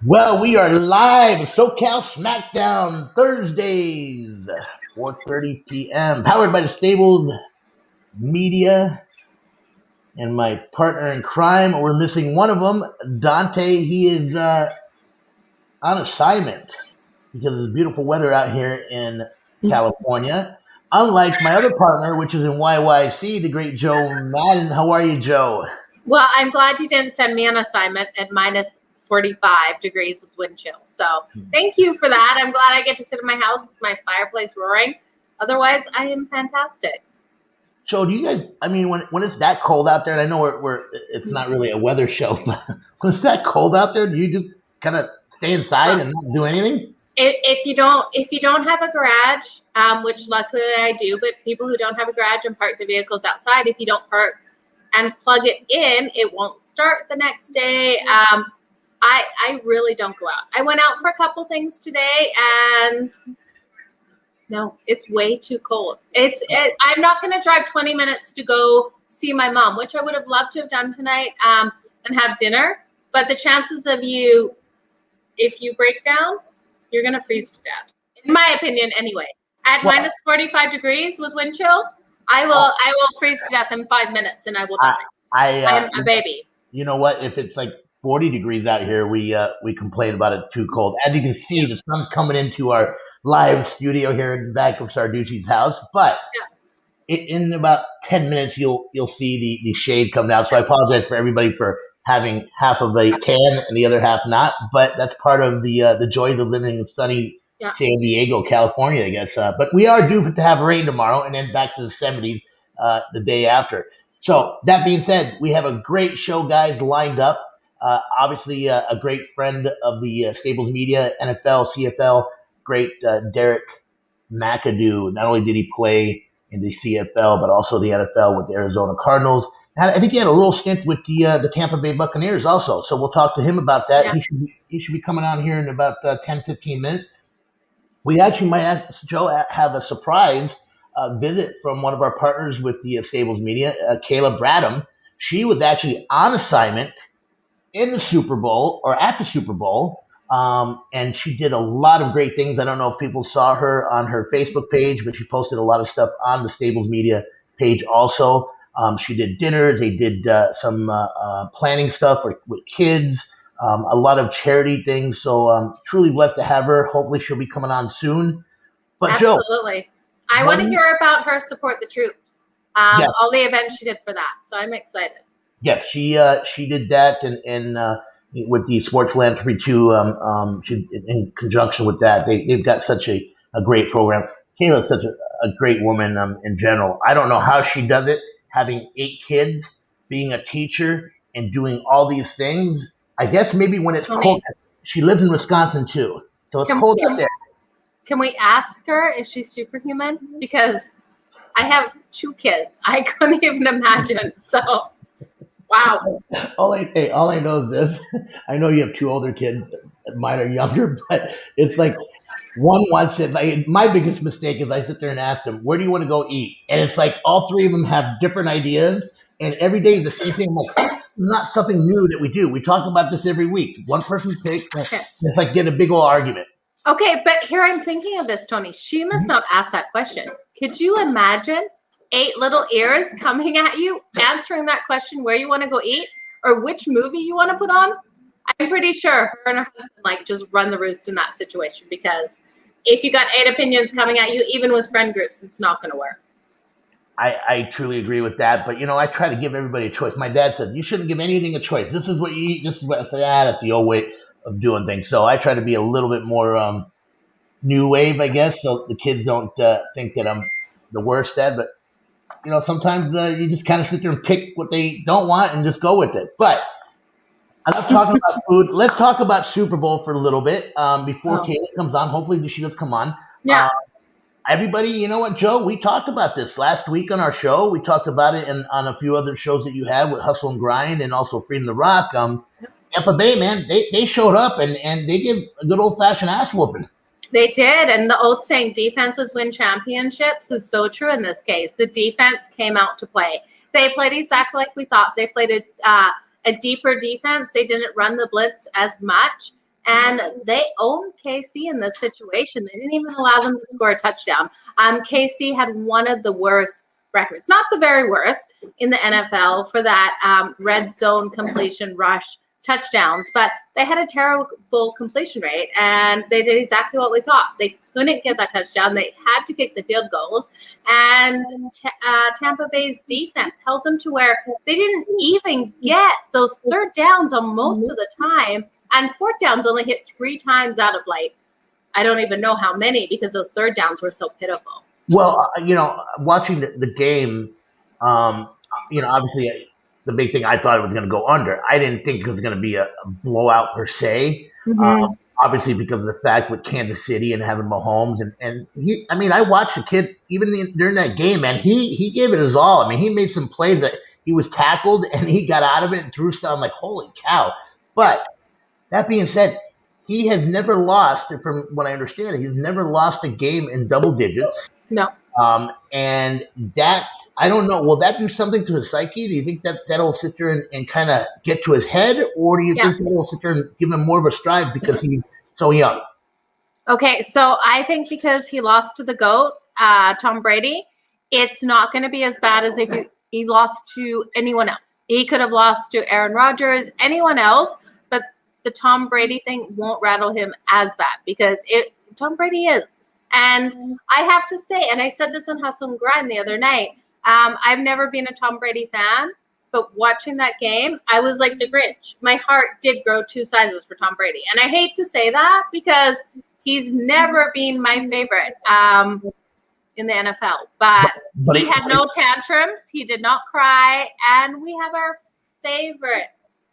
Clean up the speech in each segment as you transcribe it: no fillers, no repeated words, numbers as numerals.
Well, we are live. So.Cal.Smackdown Thursdays, 4:30 p.m. Powered by the Stables Media and my partner in crime. We're missing one of them, Dante. He is on assignment because of the beautiful weather out here in California. Unlike my other partner, which is in YYC, the great Joe Madden. How are you, Joe? Well, I'm glad you didn't send me an assignment at minus 45 degrees with wind chill. So thank you for that. I'm glad I get to sit in my house with my fireplace roaring. Otherwise, I am fantastic. Joe, do you guys? I mean, when it's that cold out there, and I know it's not really a weather show, but when it's that cold out there, do you just kind of stay inside and not do anything? If you don't have a garage, which luckily I do, but people who don't have a garage and park the vehicles outside, if you don't park and plug it in, it won't start the next day. I really don't go out. I went out for a couple things today, and no, it's way too cold. I'm not going to drive 20 minutes to go see my mom, which I would have loved to have done tonight, and have dinner. But the chances of if you break down, you're going to freeze to death. In my opinion, anyway. At minus 45 degrees with wind chill, I will freeze to death in 5 minutes, and I will die. I'm a baby. You know what? If it's like 40 degrees out here, we complain about it too cold. As you can see, the sun's coming into our live studio here in the back of Sarducci's house, but in about 10 minutes, you'll see the shade come down. So I apologize for everybody for having half of a tan and the other half not, but that's part of the joys of living in sunny San Diego, California, I guess. But we are due to have rain tomorrow and then back to the 70s the day after. So that being said, we have a great show, guys, lined up. Obviously, a great friend of the Stables Media, NFL, CFL, great Derrick Mcadoo. Not only did he play in the CFL, but also the NFL with the Arizona Cardinals. And I think he had a little stint with the Tampa Bay Buccaneers also. So we'll talk to him about that. Yeah. He should be coming on here in about 10, 15 minutes. We actually might, Joe, have a surprise visit from one of our partners with the Stables Media, Kayla Bradham. She was actually on assignment in the Super Bowl or at the Super Bowl, and she did a lot of great things. I don't know if people saw her on her Facebook page, but she posted a lot of stuff on the Stables Media page also. She did dinners. They did some planning stuff with kids, a lot of charity things. So I'm truly blessed to have her. Hopefully she'll be coming on soon. But absolutely. Joe, I want to hear about her support the troops, all the events she did for that. So I'm excited. Yeah, she did that, and with the Sports Philanthropy too. She, in conjunction with that, they've got such a great program. Kayla's such a great woman in general. I don't know how she does it, having 8 kids, being a teacher, and doing all these things. I guess maybe when it's cold. She lives in Wisconsin too, so it's cold out there. Can we ask her if she's superhuman? Because I have 2 kids. I couldn't even imagine. So. Wow. All I know is this. I know you have 2 older kids. Mine are younger, but it's like one wants it. Like, my biggest mistake is I sit there and ask them, where do you want to go eat? And it's like all 3 of them have different ideas, and every day is the same thing. I'm like, not something new that we do. We talk about this every week. One person picks. It's like get a big old argument. Okay, but here I'm thinking of this, Tony. She must not ask that question. Could you imagine 8 little ears coming at you, answering that question, where you want to go eat or which movie you want to put on? I'm pretty sure her and her husband just run the roost in that situation, because if you got 8 opinions coming at you, even with friend groups, it's not going to work. I truly agree with that. But, I try to give everybody a choice. My dad said, you shouldn't give anything a choice. This is what you eat. This is what I said. That's the old way of doing things. So I try to be a little bit more new wave, I guess, so the kids don't think that I'm the worst dad. But sometimes you just kind of sit there and pick what they don't want and just go with it. But I love talking about food. Let's talk about Super Bowl for a little bit before Kayla comes on. Hopefully she does come on. Yeah. Everybody, you know what, Joe? We talked about this last week on our show. We talked about it on a few other shows that you have with Hustle and Grind and also Freedom the Rock. Tampa Bay, man, they showed up and they give a good old-fashioned ass whooping. They did, and the old saying, defenses win championships, is so true in this case. The defense came out to play. They played exactly like we thought. They played a deeper defense. They didn't run the blitz as much, And they owned KC in this situation. They didn't even allow them to score a touchdown. KC had one of the worst records, not the very worst in the NFL for that red zone completion rush touchdowns, but they had a terrible completion rate, and they did exactly what we thought. They couldn't get that touchdown. They had to kick the field goals, and Tampa Bay's defense held them to where they didn't even get those third downs on most of the time, and fourth downs only hit 3 times out of I don't even know how many, because those third downs were so pitiful. Well, watching the game, obviously the big thing, I thought it was going to go under. I didn't think it was going to be a blowout per se. Obviously because of the fact with Kansas City and having Mahomes and he, I watched the kid even during that game, man. He gave it his all. He made some plays that he was tackled and he got out of it and threw stuff. I'm like, holy cow! But that being said, he has never lost, from what I understand, he's never lost a game in double digits. No. And that, I don't know, will that do something to his psyche? Do you think that'll sit there and kind of get to his head? Or do you think that'll sit there and give him more of a stride because he's so young? Okay, so I think because he lost to the GOAT, Tom Brady, it's not going to be as bad as if he lost to anyone else. He could have lost to Aaron Rodgers, anyone else, but the Tom Brady thing won't rattle him as bad because Tom Brady is. And I have to say, and I said this on Hustle and Grind the other night, I've never been a Tom Brady fan, but watching that game, I was like the Grinch. My heart did grow 2 sizes for Tom Brady. And I hate to say that because he's never been my favorite in the NFL. But he had no tantrums. He did not cry. And we have our favorite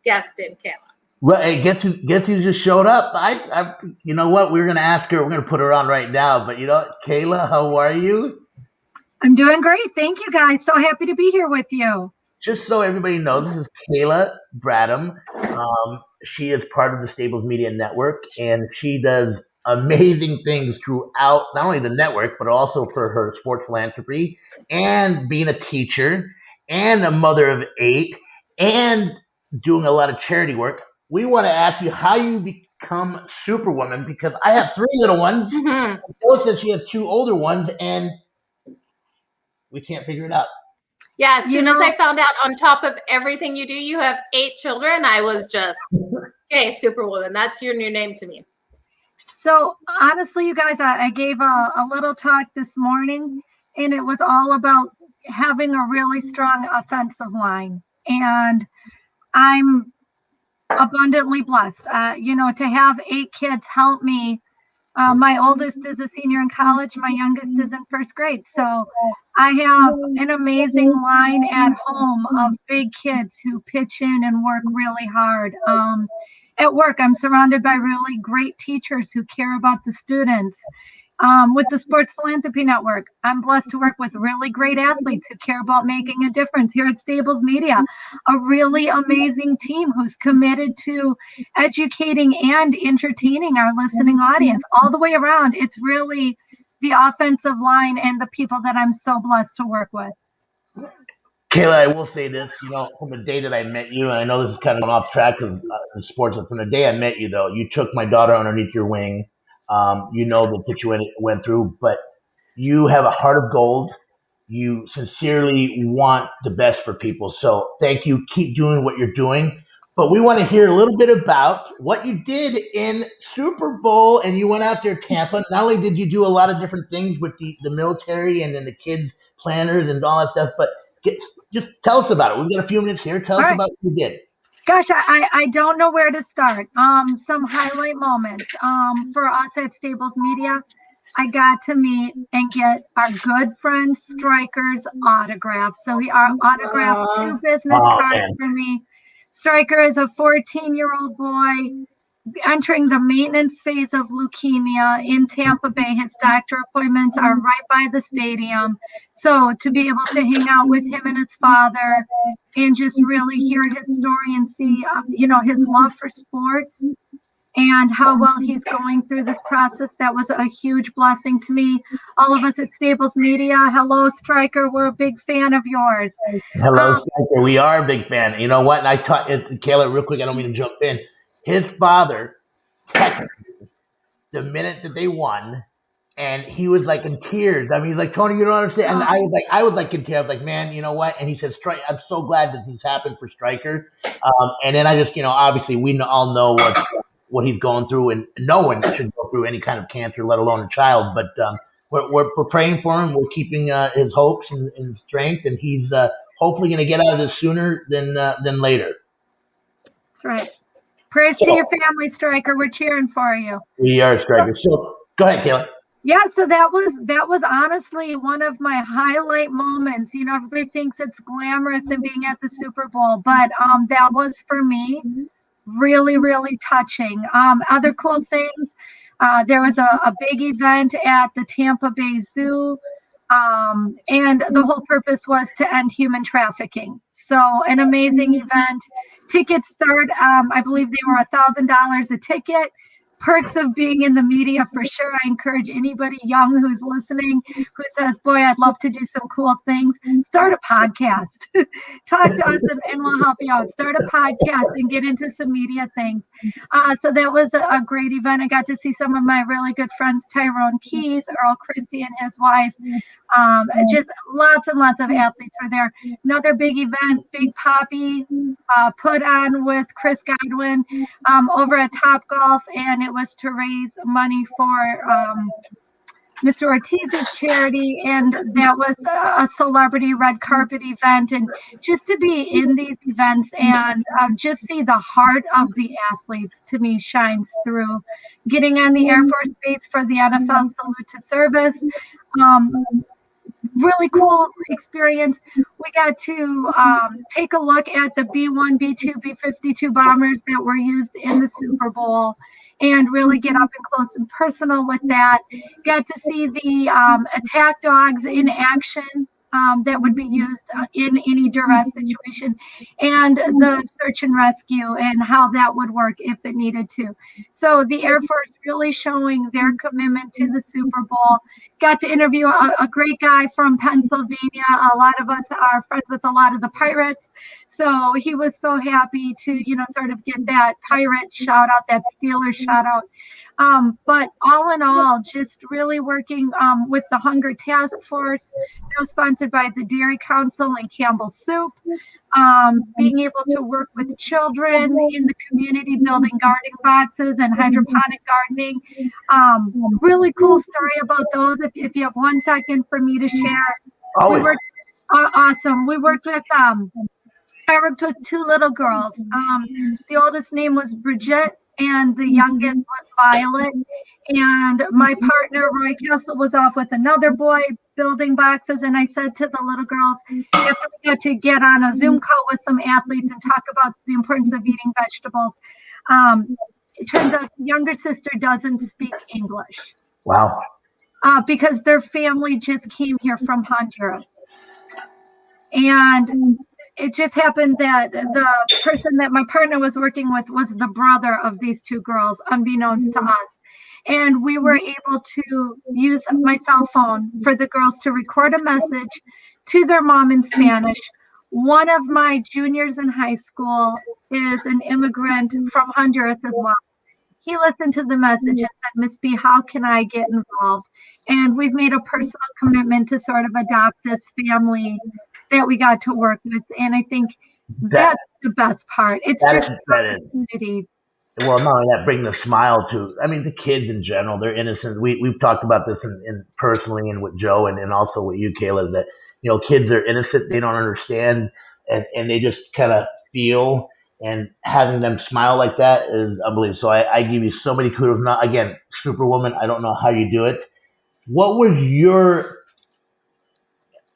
guest in Kayla. Well, hey, guess who just showed up? I you know what? We're going to ask her. We're going to put her on right now. But Kayla, how are you? I'm doing great. Thank you, guys. So happy to be here with you. Just so everybody knows, this is Kayla Bradham. She is part of the Stables Media Network, and she does amazing things throughout not only the network, but also for her sports philanthropy and being a teacher and a mother of 8 and doing a lot of charity work. We want to ask you how you become Superwoman, because I have 3 little ones. Mm-hmm. Kayla says she has 2 older ones, and we can't figure it out. Yeah, as soon as I found out on top of everything you do, you have 8 children, I was just, okay, Superwoman, that's your new name to me. So honestly, you guys, I gave a little talk this morning, and it was all about having a really strong offensive line. And I'm abundantly blessed, to have 8 kids help me. My oldest is a senior in college. My youngest is in 1st grade. So I have an amazing line at home of big kids who pitch in and work really hard. At work, I'm surrounded by really great teachers who care about the students. With the Sports Philanthropy Network, I'm blessed to work with really great athletes who care about making a difference. Here at Stables Media, a really amazing team who's committed to educating and entertaining our listening audience all the way around. It's really the offensive line and the people that I'm so blessed to work with. Kayla, I will say this, from the day that I met you, and I know this is kind of off track of sports, but from the day I met you, though, you took my daughter underneath your wing. The situation went through, but you have a heart of gold. You sincerely want the best for people. So thank you. Keep doing what you're doing. But we want to hear a little bit about what you did in Super Bowl. And you went out there, Tampa. Not only did you do a lot of different things with the military and then the kids planners and all that stuff, but just tell us about it. We've got a few minutes here. Tell us about what you did. Gosh, I don't know where to start. Some highlight moments. For us at Stables Media, I got to meet and get our good friend Striker's autograph. So he autographed 2 business cards for me. Striker is a 14-year-old boy entering the maintenance phase of leukemia in Tampa Bay. His doctor appointments are right by the stadium. So to be able to hang out with him and his father and just really hear his story and see, his love for sports and how well he's going through this process, that was a huge blessing to me. All of us at Stables Media, hello, Striker. We're a big fan of yours. Hello, Striker. We are a big fan. You know what? And I taught Kayla real quick. I don't mean to jump in. His father the minute that they won. And he was like in tears. I mean, he's like, Tony, you don't understand. And I was like in tears. I was like, man, you know what? And he said, I'm so glad that this happened for Stryker. And then I just, obviously we all know what he's going through, and no one should go through any kind of cancer, let alone a child. But we're praying for him. We're keeping his hopes and strength, and he's hopefully going to get out of this sooner than later. That's right. Prayers to your family, Stryker. We're cheering for you. We are, Stryker. So go ahead, Kayla. Yeah, so that was honestly one of my highlight moments. Everybody thinks it's glamorous and being at the Super Bowl, but that was for me really, really touching. Other cool things, there was a big event at the Tampa Bay Zoo, and the whole purpose was to end human trafficking. So an amazing event. Tickets start, I believe they were $1,000 a ticket. Perks of being in the media for sure. I encourage anybody young who's listening who says, boy, I'd love to do some cool things. Start a podcast. Talk to us and we'll help you out. Start a podcast and get into some media things. So that was a great event. I got to see some of my really good friends, Tyrone Keys, Earl Christie and his wife. Just lots and lots of athletes were there. Another big event, Big Poppy, put on with Chris Godwin over at Topgolf, and it was to raise money for Mr. Ortiz's charity, and that was a celebrity red carpet event. And just to be in these events and just see the heart of the athletes, to me, shines through. Getting on the Air Force Base for the NFL Salute to Service, really cool experience. We got to take a look at the B-1, B-2, B-52 bombers that were used in the Super Bowl and really get up and close and personal with that. Got to see the attack dogs in action that would be used in any duress situation, and the search and rescue and how that would work if it needed to. So the Air Force really showing their commitment to the Super Bowl. Got to interview a great guy from Pennsylvania. A lot of us are friends with a lot of the Pirates. So he was so happy to, sort of get that Pirate shout out, that Steelers shout out. But all in all, just really working with the Hunger Task Force. That was sponsored by the Dairy Council and Campbell's Soup. Being able to work with children in the community, building gardening boxes and hydroponic gardening. Really cool story about those. If you have 1 second for me to share. Awesome. We worked with I worked with two little girls. The oldest name was Bridget, and the youngest was Violet. And my partner, Roy Kessel, was off with another boy building boxes. And I said to the little girls, after we got to get on a Zoom call with some athletes and talk about the importance of eating vegetables, it turns out the younger sister doesn't speak English. Wow. Because their family just came here from Honduras. And it just happened that the person that my partner was working with was the brother of these two girls, unbeknownst to us. And we were able to use my cell phone for the girls to record a message to their mom in Spanish. One of my juniors in high school is an immigrant from Honduras as well. He listened to the message and said, Miss B, how can I get involved? And we've made a personal commitment to sort of adopt this family that we got to work with. And I think that's the best part. It's just an opportunity. Well, not only that, bring the smile to, the kids in general, they're innocent. We've talked about this in personally and with Joe and also with you, Kayla, that, kids are innocent. They don't understand and they just kind of feel, and having them smile like that is unbelievable. So I give you so many kudos. Now, again, Superwoman, I don't know how you do it. What was your,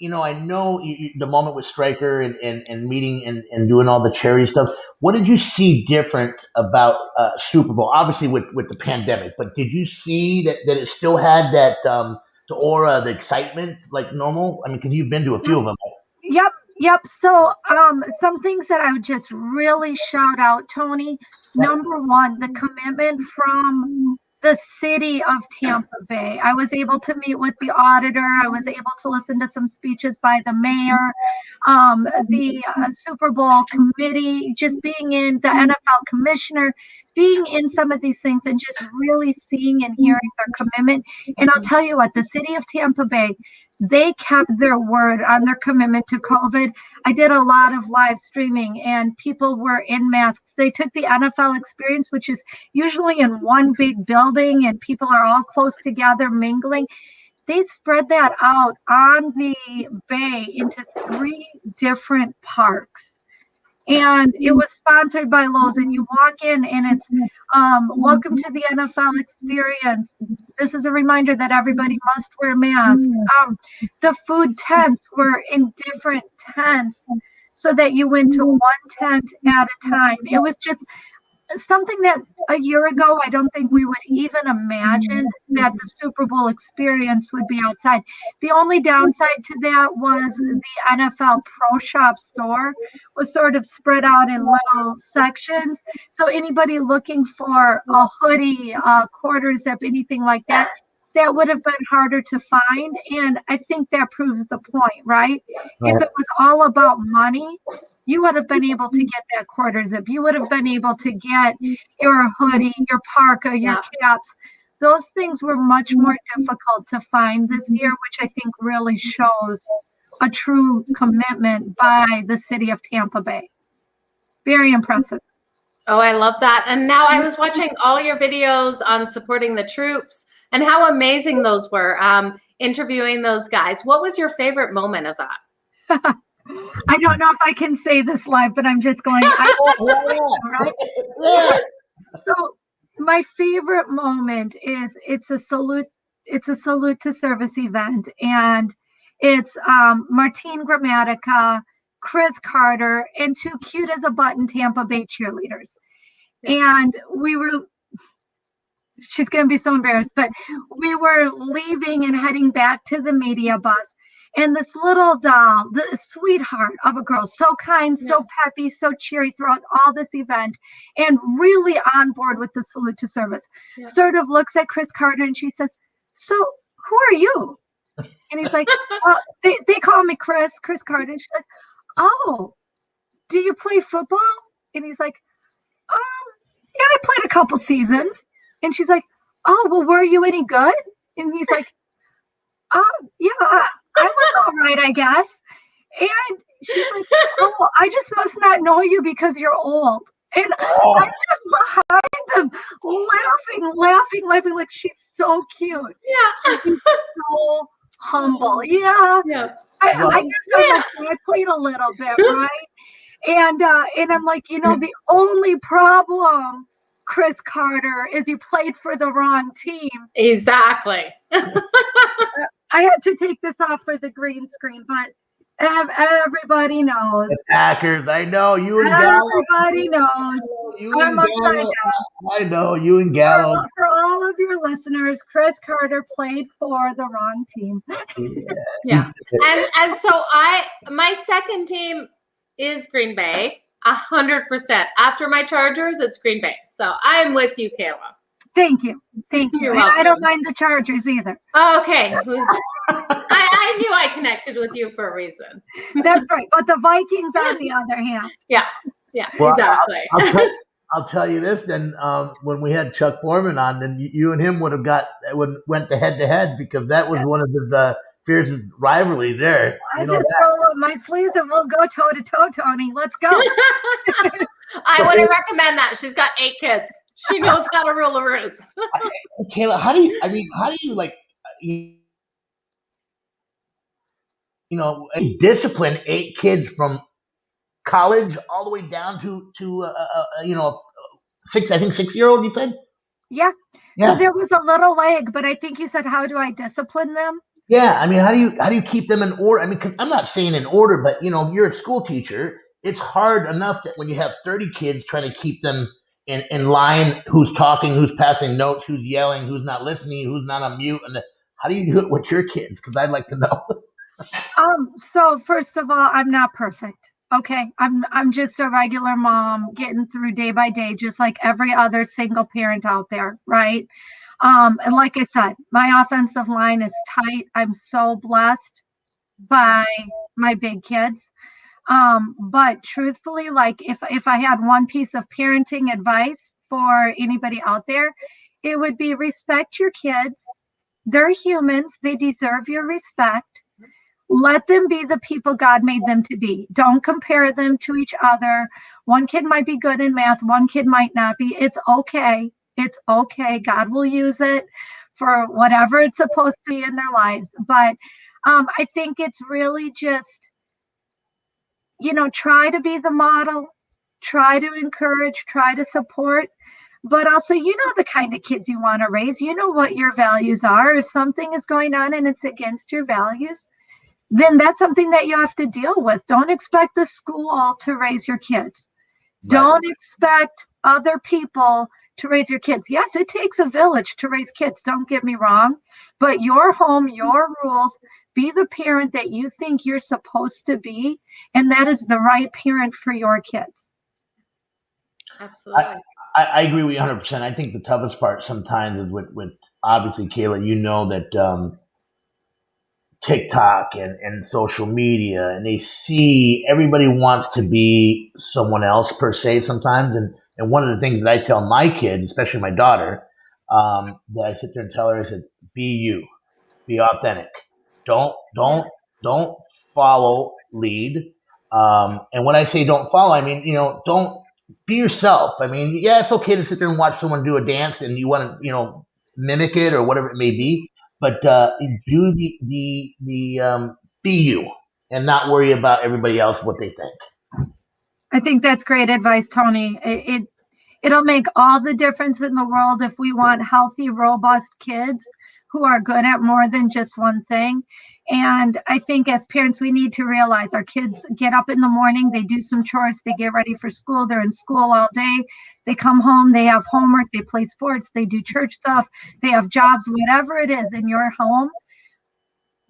I know the moment with Stryker and meeting and doing all the charity stuff. What did you see different about Super Bowl? Obviously with the pandemic, but did you see that it still had that the aura, the excitement like normal? Because you've been to a few of them. Yep. So some things that I would just really shout out, Tony. Number one, the commitment from the city of Tampa Bay. I was able to meet with the auditor. I was able to listen to some speeches by the mayor, the Super Bowl committee, just being in the NFL commissioner, being in some of these things and just really seeing and hearing their commitment. And I'll tell you what, the city of Tampa Bay, they kept their word on their commitment to COVID. I did a lot of live streaming and people were in masks. They took the NFL experience, which is usually in one big building and people are all close together mingling. They spread that out on the bay into 3 different parks. And it was sponsored by Lowe's, and you walk in and it's welcome to the NFL experience. This is a reminder that everybody must wear masks. The food tents were in different tents so that you went to one tent at a time. It was just something that a year ago, I don't think we would even imagine that the Super Bowl experience would be outside. The only downside to that was the NFL Pro Shop store was sort of spread out in little sections. So anybody looking for a hoodie, quarter zip, anything like that, that would have been harder to find. And I think that proves the point, right? If it was all about money, you would have been able to get that quarter zip. You would have been able to get your hoodie, your parka, your caps. Those things were much more difficult to find this year, which I think really shows a true commitment by the city of Tampa Bay. Very impressive. Oh, I love that. And now I was watching all your videos on supporting the troops and how amazing those were, interviewing those guys. What was your favorite moment of that? I don't know if I can say this live, but I'm just going. Right? So my favorite moment is it's a salute to service event, and it's Martine Gramatica, Chris Carter, and 2 cute as a button Tampa Bay cheerleaders. And she's going to be so embarrassed, but we were leaving and heading back to the media bus. And this little doll, the sweetheart of a girl, so kind, so peppy, so cheery throughout all this event, and really on board with the salute to service, sort of looks at Chris Carter and she says, "So who are you?" And he's like, they call me Chris Carter. And she's like, "Oh, do you play football?" And he's like, "Yeah, I played a couple seasons." And she's like, "Oh, well, were you any good?" And he's like, "Yeah, I was all right, I guess." And she's like, "Oh, I just must not know you because you're old." And I'm just behind them laughing, like she's so cute. Yeah. She's so humble. Yeah. I guess I played a little bit, right? And I'm like, the only problem, Chris Carter, is you played for the wrong team. Exactly. I had to take this off for the green screen, but everybody knows. The Packers, I know. You and Gallo. Everybody knows. You and Gallo. I know. You and Gallo. For all of your listeners, Chris Carter played for the wrong team. Yeah. And so my second team is Green Bay, 100%. After my Chargers, it's Green Bay. So I'm with you, Kayla. Thank you. You're I don't mind the Chargers either. Okay. I knew I connected with you for a reason. That's right. But the Vikings, on the other hand. Yeah, well, exactly. I'll tell you this then. When we had Chuck Foreman on, then you and him went to head because that was one of his fiercest rivalries there. I just roll up my sleeves and we'll go toe to toe, Tony. Let's go. I wouldn't recommend that. She's got 8 kids. She knows how to rule a roost. Kayla, how do you discipline 8 kids from college all the way down to 6-year-old, you said? Yeah. So there was a little leg, but I think you said, how do I discipline them? Yeah. I mean, how do you keep them in order? I mean, 'cause I'm not saying in order, but you're a school teacher. It's hard enough that when you have 30 kids trying to keep them in line, who's talking, who's passing notes, who's yelling, who's not listening, who's not on mute. And how do you do it with your kids? Because I'd like to know. So first of all, I'm not perfect. Okay. I'm just a regular mom getting through day by day, just like every other single parent out there. Right. And like I said, my offensive line is tight. I'm so blessed by my big kids. But truthfully, like if I had one piece of parenting advice for anybody out there, it would be respect your kids. They're humans. They deserve your respect. Let them be the people God made them to be. Don't compare them to each other. One kid might be good in math. One kid might not be. It's okay. It's okay. God will use it for whatever it's supposed to be in their lives. But I think it's really just, try to be the model, try to encourage, try to support. But also, the kind of kids you want to raise. You know what your values are. If something is going on and it's against your values, then that's something that you have to deal with. Don't expect the school to raise your kids. Right. Don't expect other people to raise your kids. Yes, it takes a village to raise kids. Don't get me wrong. But your home, your rules, be the parent that you think you're supposed to be. And that is the right parent for your kids. Absolutely. I agree with you 100%. I think the toughest part sometimes is with obviously, Kayla, that TikTok and social media, and they see everybody wants to be someone else per se sometimes. And one of the things that I tell my kids, especially my daughter, that I sit there and tell her, I said, be you, be authentic. Don't follow lead. And when I say don't follow, I mean, don't be yourself. I mean, yeah, it's okay to sit there and watch someone do a dance and you want to, mimic it or whatever it may be. But do the be you and not worry about everybody else, what they think. I think that's great advice, Tony. It'll make all the difference in the world if we want healthy, robust kids who are good at more than just one thing. And I think as parents, we need to realize our kids get up in the morning, they do some chores, they get ready for school, they're in school all day, they come home, they have homework, they play sports, they do church stuff, they have jobs, whatever it is in your home,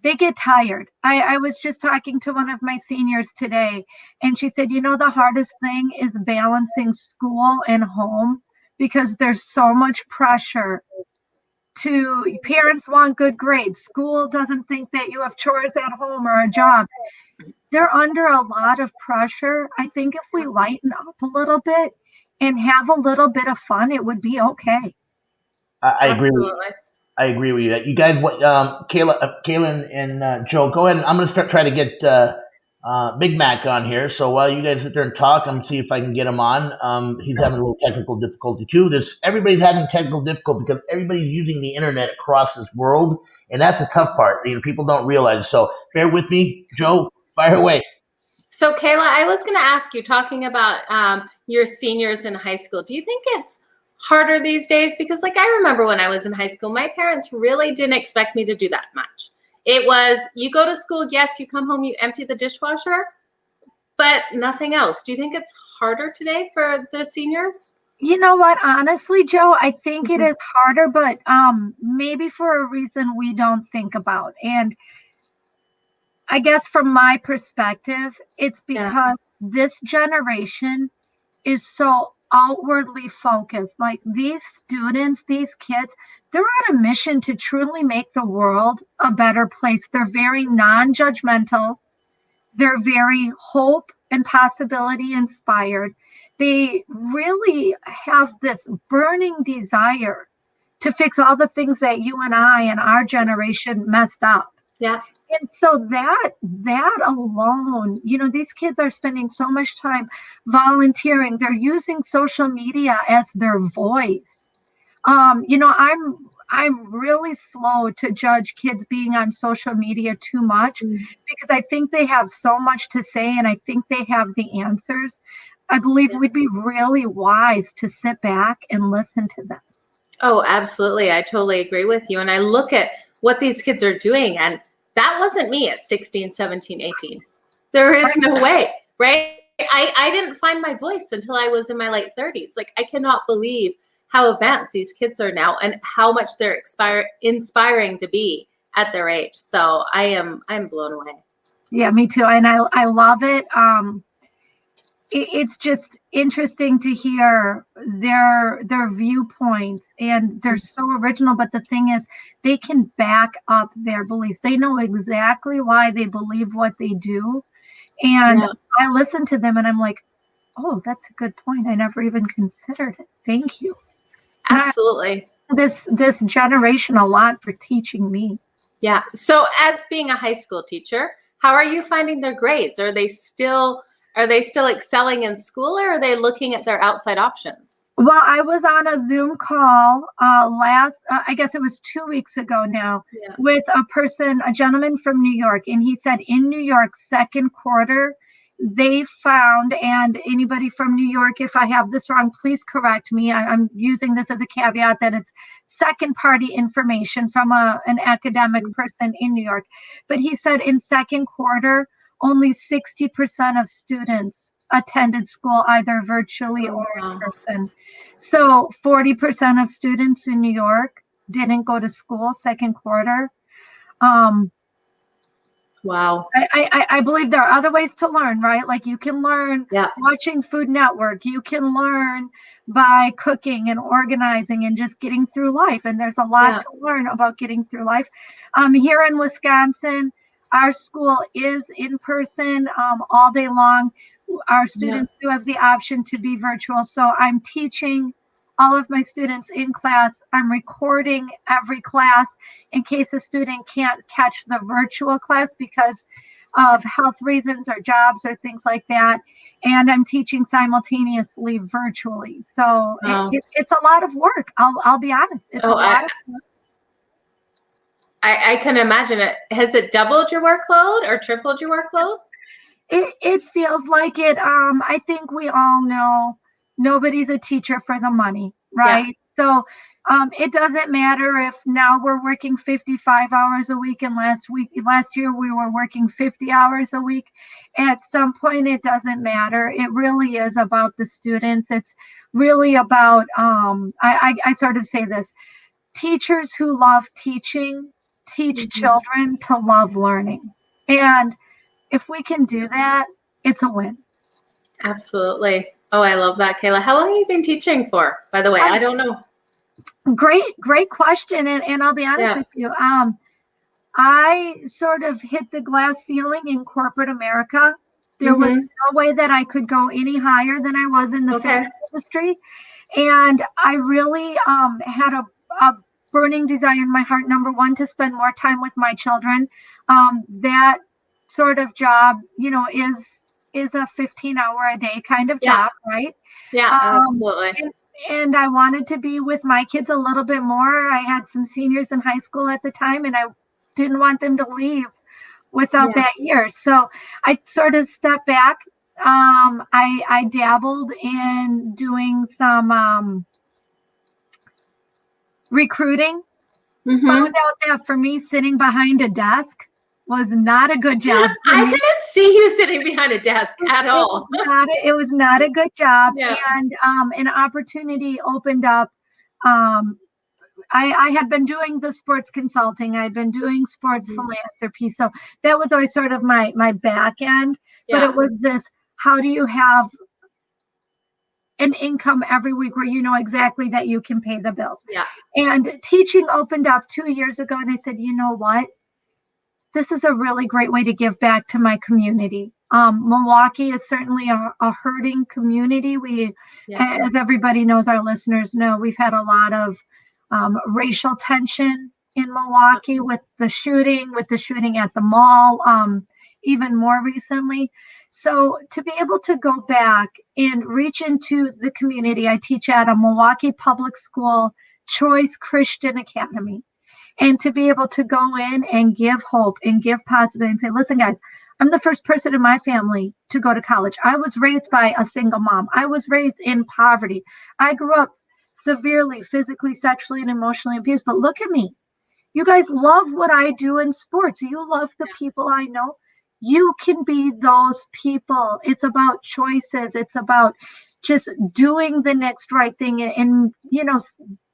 they get tired. I was just talking to one of my seniors today, and she said, the hardest thing is balancing school and home because there's so much pressure. Parents want good grades. School doesn't think that you have chores at home or a job. They're under a lot of pressure. I think if we lighten up a little bit and have a little bit of fun, it would be okay. I agree with you. I agree with you. You guys, Kayla and Joe, go ahead. I'm going to try to get Big Mac on here. So while you guys sit there and talk, I'm going to see if I can get him on. He's having a little technical difficulty too. Everybody's having technical difficulty because everybody's using the internet across this world, and that's the tough part. People don't realize. So bear with me, Joe. Fire away. So Kayla, I was going to ask you, talking about your seniors in high school. Do you think it's harder these days? Because I remember when I was in high school, my parents really didn't expect me to do that much. It was, you go to school, yes, you come home, you empty the dishwasher, but nothing else. Do you think it's harder today for the seniors? You know what? Honestly, Joe, I think it is harder, but maybe for a reason we don't think about. And I guess from my perspective, it's because this generation is so outwardly focused. These students, these kids, they're on a mission to truly make the world a better place. They're very non-judgmental. They're very hope and possibility inspired. They really have this burning desire to fix all the things that you and I and our generation messed up. Yeah. And so that alone, these kids are spending so much time volunteering. They're using social media as their voice. I'm really slow to judge kids being on social media too much because I think they have so much to say and I think they have the answers. I believe we'd be really wise to sit back and listen to them. Oh, absolutely. I totally agree with you. And I look at what these kids are doing, and that wasn't me at 16, 17, 18. There is no way, right? I didn't find my voice until I was in my late 30s. I cannot believe how advanced these kids are now and how much they're inspiring to be at their age. So I'm blown away. Yeah, me too. And I love it. It's just interesting to hear their viewpoints, and they're so original. But the thing is, they can back up their beliefs. They know exactly why they believe what they do. And I listen to them and I'm like, Oh, that's a good point. I never even considered it. Thank you. Absolutely. This generation a lot for teaching me. Yeah. So as being a high school teacher, how are you finding their grades? Are they still excelling in school, or are they looking at their outside options? Well, I was on a Zoom call I guess it was 2 weeks ago now, with a gentleman from New York. And he said in New York, second quarter, they found, and anybody from New York, if I have this wrong, please correct me. I'm using this as a caveat that it's second party information from an academic person in New York. But he said in second quarter, only 60% of students attended school either virtually or in person. So 40% of students in New York didn't go to school second quarter. Wow. I believe there are other ways to learn, right? Like you can learn watching Food Network. You can learn by cooking and organizing and just getting through life. And there's a lot to learn about getting through life. Here in Wisconsin, our school is in person all day long. Our students do have the option to be virtual. So I'm teaching all of my students in class. I'm recording every class in case a student can't catch the virtual class because of health reasons or jobs or things like that. And I'm teaching simultaneously virtually. So it's a lot of work. I'll be honest. It's a lot of work. I can imagine it. Has it doubled your workload or tripled your workload? It feels like it. I think we all know nobody's a teacher for the money, right? So it doesn't matter if now we're working 55 hours a week and last year we were working 50 hours a week. At some point, it doesn't matter. It really is about the students. It's really about, I sort of say this, teachers who love teaching teach children to love learning. And if we can do that, it's a win. Absolutely. Oh, I love that, Kayla. How long have you been teaching for, by the way? I don't know. Great question. And I'll be honest with you. I sort of hit the glass ceiling in corporate America. There was no way that I could go any higher than I was in the fitness industry. And I really had a burning desire in my heart, number one, to spend more time with my children. That sort of job, is a 15-hour-a-day kind of job, right? Yeah, absolutely. And I wanted to be with my kids a little bit more. I had some seniors in high school at the time, and I didn't want them to leave without that year. So I sort of stepped back. I dabbled in doing some recruiting. Found out that for me, sitting behind a desk was not a good job. I couldn't see you sitting behind a desk at all. It was not a good job. And an opportunity opened up. I had been doing the sports consulting. I'd been doing sports philanthropy. So that was always sort of my back end. But it was this, how do you have an income every week where you know exactly that you can pay the bills? And teaching opened up 2 years ago. And I said, you know what? This is a really great way to give back to my community. Milwaukee is certainly a hurting community. As everybody knows, our listeners know, we've had a lot of racial tension in Milwaukee with the shooting at the mall, even more recently. So to be able to go back and reach into the community, I teach at a Milwaukee Public School Choice Christian Academy. And to be able to go in and give hope and give possibility and say, listen, guys, I'm the first person in my family to go to college. I was raised by a single mom. I was raised in poverty. I grew up severely, physically, sexually, and emotionally abused. But look at me. You guys love what I do in sports. You love the people I know. You can be those people. It's about choices. It's about just doing the next right thing and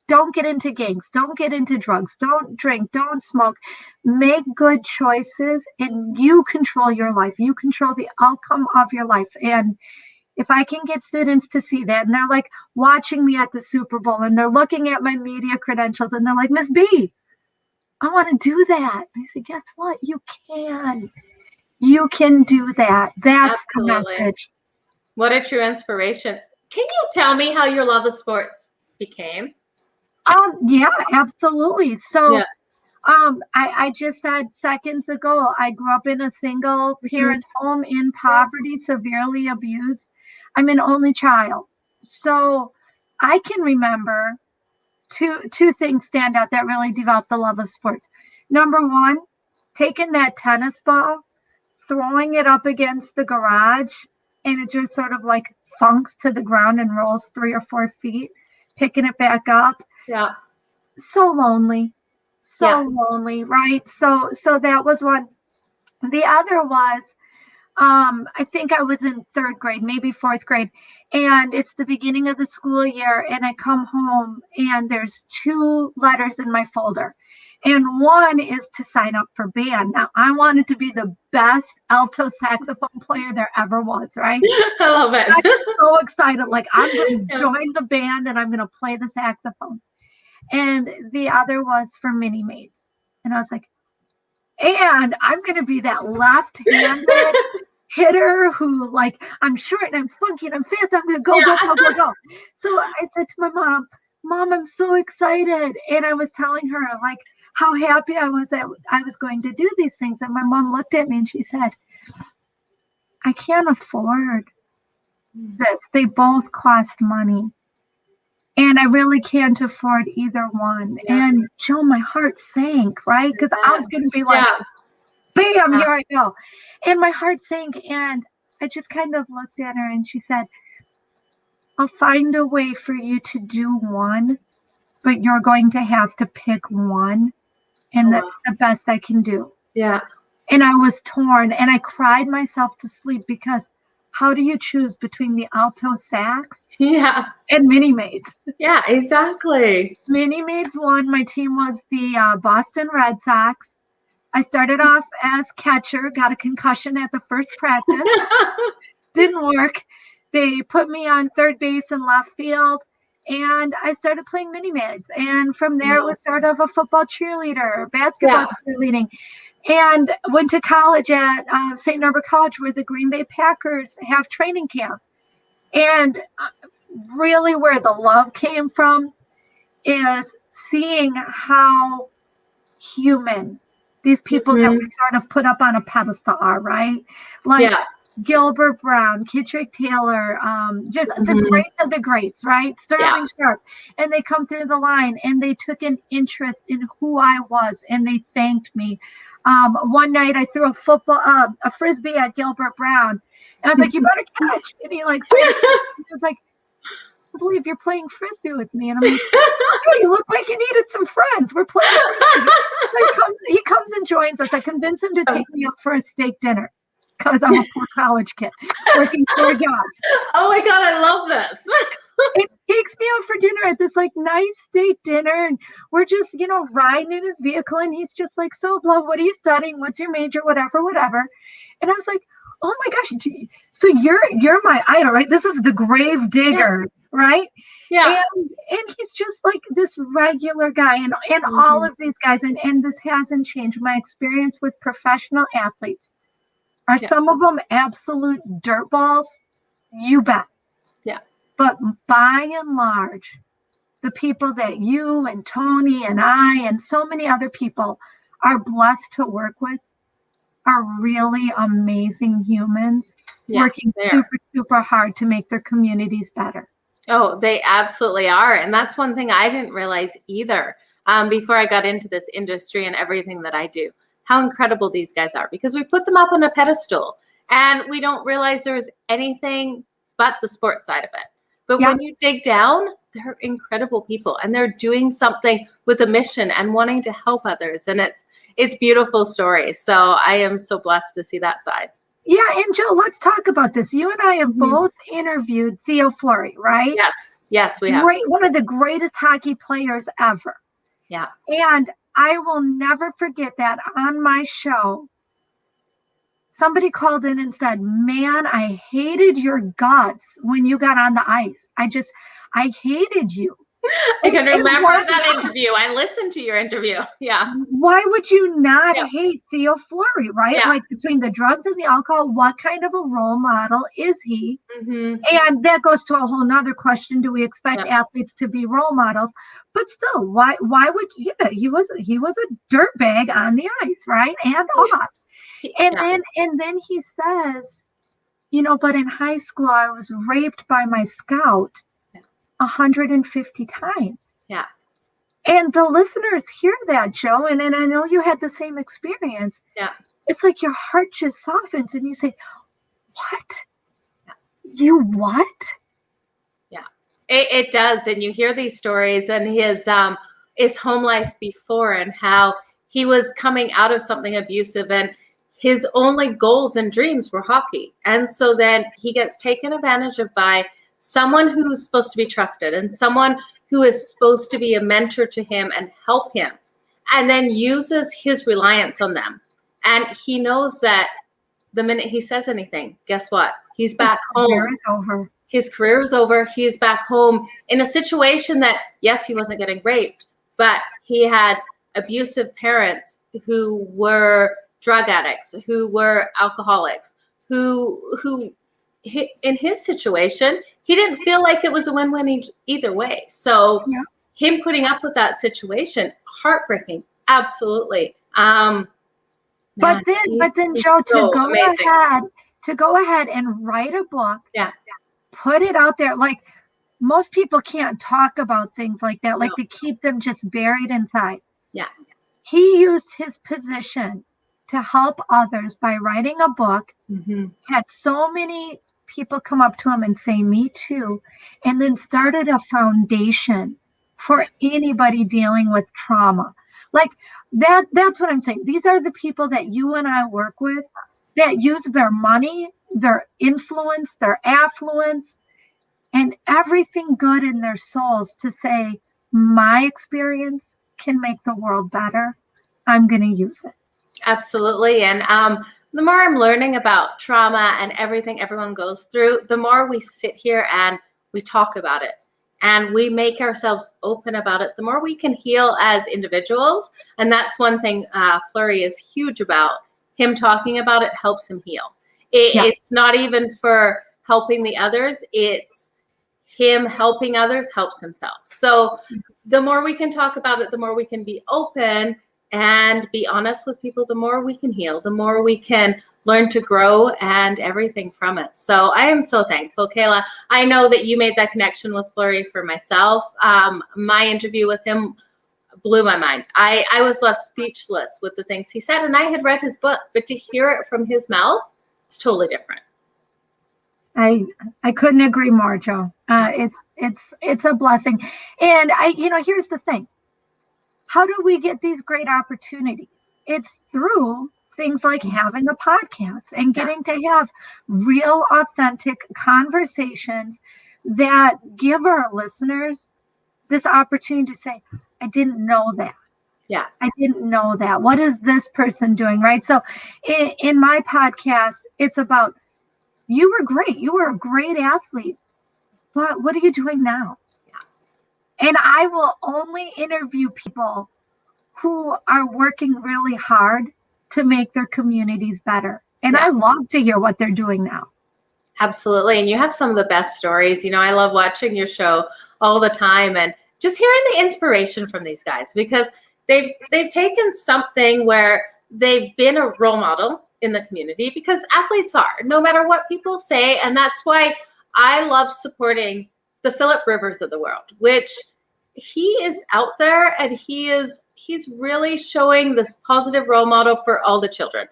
don't get into gangs, don't get into drugs, don't drink, don't smoke, make good choices, and you control your life. You control the outcome of your life. And if I can get students to see that, and they're like watching me at the Super Bowl and they're looking at my media credentials and they're like, Miss B, I want to do that. I say, guess what? You can do that. That's the message. What a true inspiration. Can you tell me how your love of sports became? Yeah, absolutely. So, Yeah. I just said seconds ago, I grew up in a single parent home in poverty, severely abused. I'm an only child. So I can remember two things stand out that really developed the love of sports. Number one, taking that tennis ball, throwing it up against the garage, and it just sort of like thunks to the ground and rolls 3 or 4 feet, picking it back up. Yeah. So lonely. So lonely, right? So that was one. The other was I think I was in 3rd grade, maybe 4th grade, and it's the beginning of the school year, and I come home and there's 2 letters in my folder. And one is to sign up for band. Now, I wanted to be the best alto saxophone player there ever was, right? I love it. I'm so excited. Like, I'm going to join the band and I'm going to play the saxophone. And the other was for mini maids. And I was like, and I'm going to be that left-handed hitter who, like, I'm short and I'm spunky and I'm fast. I'm going to go. So I said to my mom, I'm so excited. And I was telling her, like, how happy I was that I was going to do these things. And my mom looked at me and she said, I can't afford this. They both cost money. And I really can't afford either one. Yeah. And Joe, my heart sank, right? Because I was going to be like, bam, here I go. And my heart sank. And I just kind of looked at her and she said, I'll find a way for you to do one, but you're going to have to pick one. And that's the best I can do. Yeah. And I was torn and I cried myself to sleep because how do you choose between the alto sax and mini maids? Yeah, exactly. Mini maids won. My team was the Boston Red Sox. I started off as catcher, got a concussion at the first practice. Didn't work. They put me on third base and left field, and I started playing mini maids. And from there, it was sort of a football cheerleader, basketball cheerleading. And went to college at St. Norbert College where the Green Bay Packers have training camp. And really where the love came from is seeing how human these people that we sort of put up on a pedestal are, right? Like Gilbert Brown, Kittrick Taylor, just the greats of the greats, right? Sterling Sharp. And they come through the line and they took an interest in who I was and they thanked me. One night I threw a frisbee at Gilbert Brown. And I was like, you better catch. And he like, he was like, I believe you're playing frisbee with me. And I'm like, hey, you look like you needed some friends. We're playing frisbee. So he comes and joins us. I convinced him to take me out for a steak dinner because I'm a poor college kid working 4 jobs. Oh my God, I love this. He takes me out for dinner at this like nice steak dinner, and we're just, riding in his vehicle, and he's just like, so blah, what are you studying? What's your major? Whatever. And I was like, oh my gosh, so you're my idol, right? This is the grave digger, right? Yeah. And he's just like this regular guy, and all of these guys, and this hasn't changed. My experience with professional athletes are some of them absolute dirtballs, you bet. Yeah. But by and large, the people that you and Tony and I and so many other people are blessed to work with are really amazing humans working super, super hard to make their communities better. Oh, they absolutely are. And that's one thing I didn't realize either before I got into this industry and everything that I do, how incredible these guys are, because we put them up on a pedestal and we don't realize there's anything but the sports side of it. But when you dig down, they're incredible people and they're doing something with a mission and wanting to help others. And it's beautiful stories. So I am so blessed to see that side. Yeah. And Joe, let's talk about this. You and I have both interviewed Theo Fleury, right? Yes, we have. One of the greatest hockey players ever. Yeah. And I will never forget that on my show, somebody called in and said, man, I hated your guts when you got on the ice. I hated you. I can remember that interview. I listened to your interview. Yeah. Why would you not hate Theo Fleury, right? Yeah. Like between the drugs and the alcohol, what kind of a role model is he? Mm-hmm. And that goes to a whole nother question. Do we expect athletes to be role models? But still, why would he was a dirtbag on the ice, right? And off. And then he says, but in high school I was raped by my scout 150 times. Yeah. And the listeners hear that, Joe, and I know you had the same experience. Yeah. It's like your heart just softens and you say, what? Yeah. You what? Yeah, it does. And you hear these stories and his home life before and how he was coming out of something abusive and his only goals and dreams were hockey. And so then he gets taken advantage of by someone who's supposed to be trusted and someone who is supposed to be a mentor to him and help him, and then uses his reliance on them. And he knows that the minute he says anything, guess what? He's back home. His career is over. His career is over. He's back home in a situation that, yes, he wasn't getting raped, but he had abusive parents who were drug addicts, who were alcoholics, who in his situation, he didn't feel like it was a win-win either way. So him putting up with that situation, heartbreaking, absolutely. But then Joe, to go ahead and write a book, put it out there. Like most people can't talk about things like that. Like they keep them just buried inside. Yeah. He used his position to help others by writing a book. Mm-hmm. Had so many people come up to him and say, me too. And then started a foundation for anybody dealing with trauma. Like that's what I'm saying. These are the people that you and I work with that use their money, their influence, their affluence, and everything good in their souls to say, my experience can make the world better. I'm going to use it. Absolutely. And the more I'm learning about trauma and everything everyone goes through, the more we sit here and we talk about it and we make ourselves open about it, the more we can heal as individuals. And that's one thing Fleury is huge about. Him talking about it helps him heal. It's not even for helping the others. It's him helping others helps himself. So the more we can talk about it, the more we can be open and be honest with people, the more we can heal, the more we can learn to grow and everything from it. So I am so thankful, Kayla. I know that you made that connection with Fleury for myself. My interview with him blew my mind. I was left speechless with the things he said, and I had read his book, but to hear it from his mouth, it's totally different. I couldn't agree more, Joe. It's a blessing. And here's the thing. How do we get these great opportunities? It's through things like having a podcast and getting to have real, authentic conversations that give our listeners this opportunity to say, I didn't know that. Yeah. I didn't know that. What is this person doing? Right. So in my podcast, it's about, you were great. You were a great athlete, but what are you doing now? And I will only interview people who are working really hard to make their communities better. And I love to hear what they're doing now. Absolutely. And you have some of the best stories. I love watching your show all the time and just hearing the inspiration from these guys, because they've taken something where they've been a role model in the community, because athletes are, no matter what people say. And that's why I love supporting the Philip Rivers of the world, which he is out there and he's really showing this positive role model for all the children.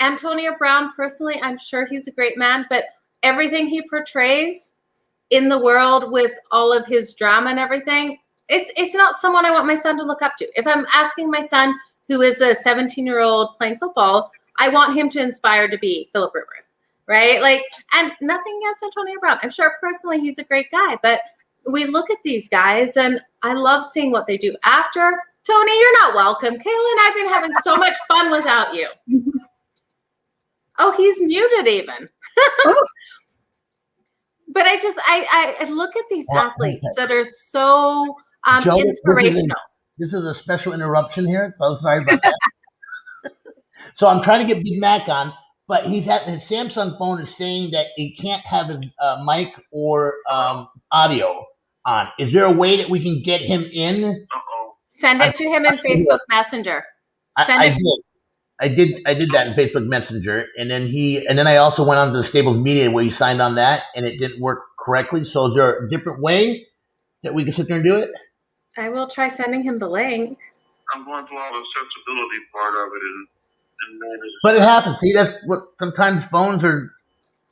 Antonio Brown, personally, I'm sure he's a great man, but everything he portrays in the world with all of his drama and everything, it's not someone I want my son to look up to. If I'm asking my son, who is a 17-year-old playing football, I want him to inspire to be Philip Rivers, right? Like, and nothing against Antonio Brown. I'm sure personally he's a great guy, but we look at these guys and I love seeing what they do after. Tony, you're not welcome. Kayla and I've been having so much fun without you. Oh, he's muted even. But I I look at these athletes that are so Joe, inspirational. This is a special interruption here. So sorry about that. So I'm trying to get Big Mac on, but his Samsung phone is saying that he can't have his mic or audio on. Is there a way that we can get him in? Send it to him in Facebook Messenger. I did that in Facebook Messenger, and then I also went on to the Stables Media where he signed on that, and it didn't work correctly. So is there a different way that we can sit there and do it? I will try sending him the link. I'm going through all the accessibility part of it, and but it happens. See, that's what sometimes phones are.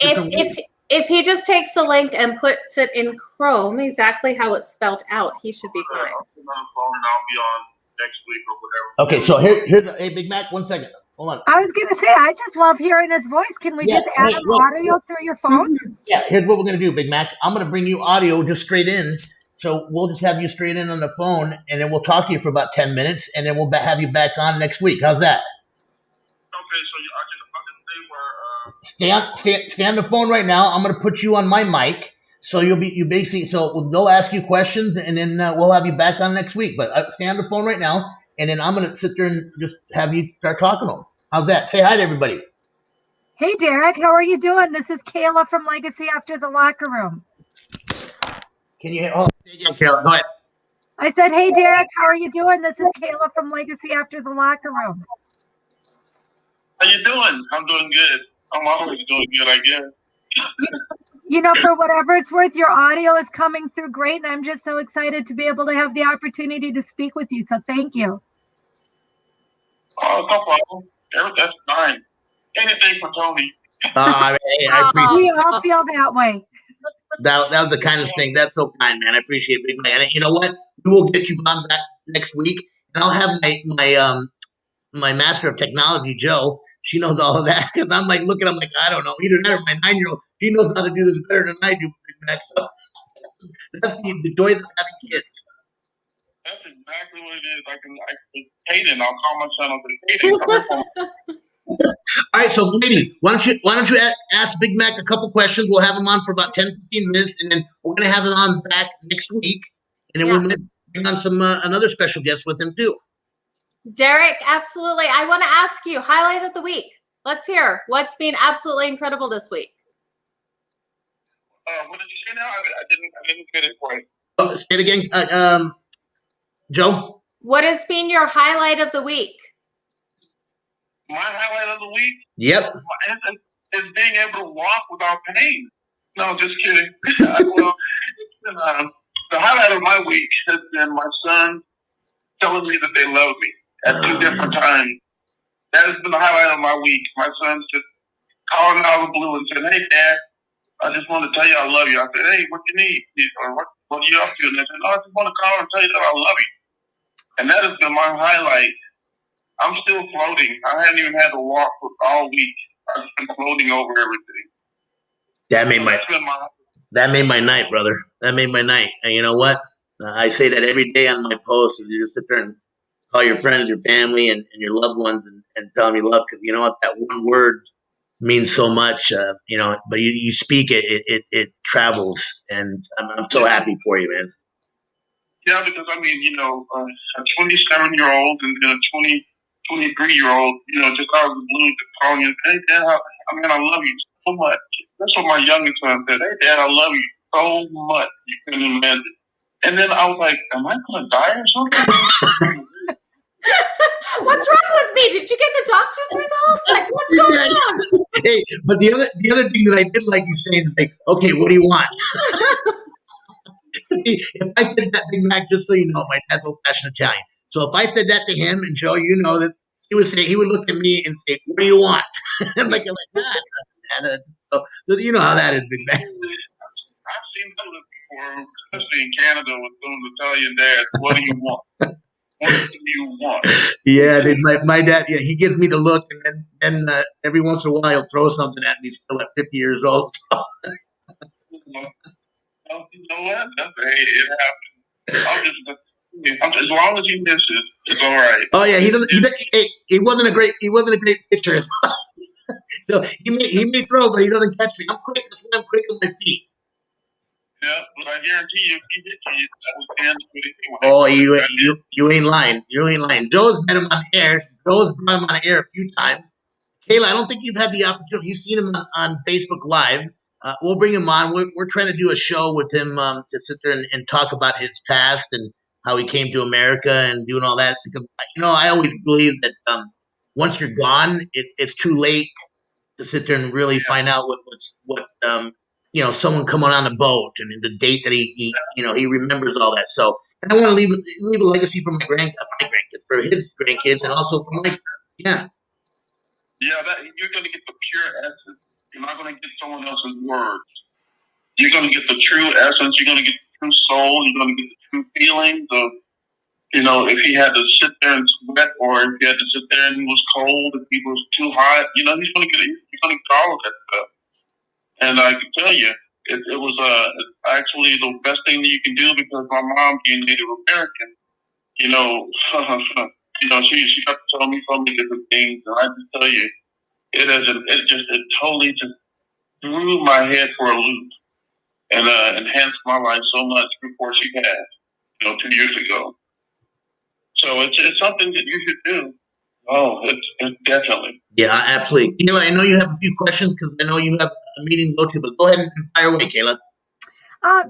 If he just takes the link and puts it in Chrome exactly how it's spelled out, he should be fine. I'll put on the phone and I'll be on next week or whatever. Okay, so here's hey Big Mac, 1 second. Hold on. I was gonna say I just love hearing his voice. Can we just add audio through your phone? Yeah, here's what we're gonna do, Big Mac. I'm gonna bring you audio just straight in. So we'll just have you straight in on the phone, and then we'll talk to you for about 10 minutes, and then we'll have you back on next week. How's that? Okay, so I can stay where. Stay on the phone right now. I'm gonna put you on my mic, so they'll ask you questions, and then we'll have you back on next week. But stay on the phone right now, and then I'm gonna sit there and just have you start talking to them. How's that? Say hi to everybody. Hey Derrick, how are you doing? This is Kayla from Legacy After the Locker Room. Can you hold on again, Kayla? Go ahead. I said, hey Derrick, how are you doing? This is Kayla from Legacy After the Locker Room. How you doing? I'm doing good. I'm always doing good, I guess. You know, for whatever it's worth, your audio is coming through great, and I'm just so excited to be able to have the opportunity to speak with you. So thank you. Oh, no problem. That's fine. Anything for Tony. I appreciate we all feel that way. That was the kind of thing. That's so kind, man. I appreciate it, Big Man. And you know what? We will get you on back next week, and I'll have my master of technology, Joe. She knows all of that because I'm like looking. I'm like, I don't know. Either that or my 9-year-old. She knows how to do this better than I do, Big Mac. So that's the joy of having kids. That's exactly what it is. I can Hayden. I'll call my son. I'll say, Hayden, come here for me. All right, so lady, why don't you ask Big Mac a couple questions? We'll have him on for about 10, 15 minutes, and then we're gonna have him on back next week, and then we'll bring on some another special guest with him too. Derrick, absolutely. I want to ask you highlight of the week. Let's hear what's been absolutely incredible this week. What did you say now? I didn't get it quite. Oh, say it again, Joe. What has been your highlight of the week? My highlight of the week? Yep. Is being able to walk without pain. No, just kidding. Well, the highlight of my week has been my son telling me that they love me at 2 different times. That has been the highlight of my week. My son's just calling out of the blue and saying, hey, Dad, I just want to tell you I love you. I said, hey, what you need? Or what are you up to? And they said, no, I just want to call and tell you that I love you. And that has been my highlight. I'm still floating. I haven't even had to walk all week. I've been floating over everything. That made my night, brother. That made my night. And you know what? I say that every day on my posts. You just sit there and call your friends, your family, and your loved ones and tell them you love. Because you know what? That one word means so much. You know, but you speak it travels, and I'm so happy for you, man. Yeah, because I mean, you know, a 27-year-old and then a 23-year-old, you know, just out of the blue, just calling you, hey, Dad, I love you so much. That's what my youngest son said. Hey, Dad, I love you so much. You couldn't imagine. And then I was like, am I going to die or something? What's wrong with me? Did you get the doctor's results? Like, what's going on? Hey, but the other thing that I did like you saying is like, okay, what do you want? If I said that, Big Mac, just so you know, my dad's old-fashioned Italian. So if I said that to him and Joe, you know that he would look at me and say, what do you want? I'm like, nah. So you know how that is, Big Mac. I've seen that look before, especially in Canada with those Italian dads. What do you want? What do you want? Yeah, my dad, he gives me the look, and then every once in a while he'll throw something at me still at 50 years old. You know what? It happens. As long as he misses, it's all right. Oh yeah, he wasn't a great pitcher. So he may throw, but he doesn't catch me. I'm quick. That's why I'm quick on my feet. Yeah, but I guarantee you, if he hit you, that was 10, 22. Oh, you ain't lying. You ain't lying. Joe's had him on air. Joe's brought him on air a few times. Kayla, I don't think you've had the opportunity. You've seen him on Facebook Live. We'll bring him on. We're trying to do a show with him to sit there and talk about his past and how he came to America and doing all that. Because I always believe that once you're gone, it's too late to sit there and really find out what someone coming on the boat and the date that he remembers all that. So I want to leave a legacy for my grandkids, for his grandkids, and also for my yeah. Yeah, you're going to get the pure essence. You're not going to get someone else's words. You're going to get the true essence. You're going to get the true soul. You're going to get the true feelings of, if he had to sit there and sweat, or if he had to sit there and he was cold, if he was too hot, he's going to get all of that stuff. And I can tell you, it was actually the best thing that you can do, because my mom, being Native American, she got to tell me so many different things, and I just tell you, it totally just threw my head for a loop and enhanced my life so much before she passed, 2 years ago. So it's something that you should do. Oh, it's definitely. Yeah, absolutely. Kayla, I know you have a few questions because I know you have a meeting to go to, but go ahead and fire away, Kayla.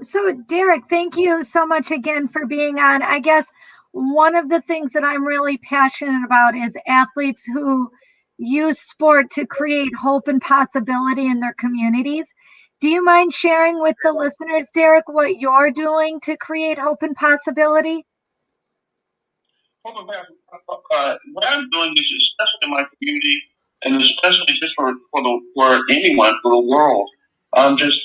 So Derrick, thank you so much again for being on. I guess one of the things that I'm really passionate about is athletes who use sport to create hope and possibility in their communities. Do you mind sharing with the listeners, Derrick, what you're doing to create hope and possibility? What I'm doing is, especially in my community, and especially just for anyone, for the world, I'm just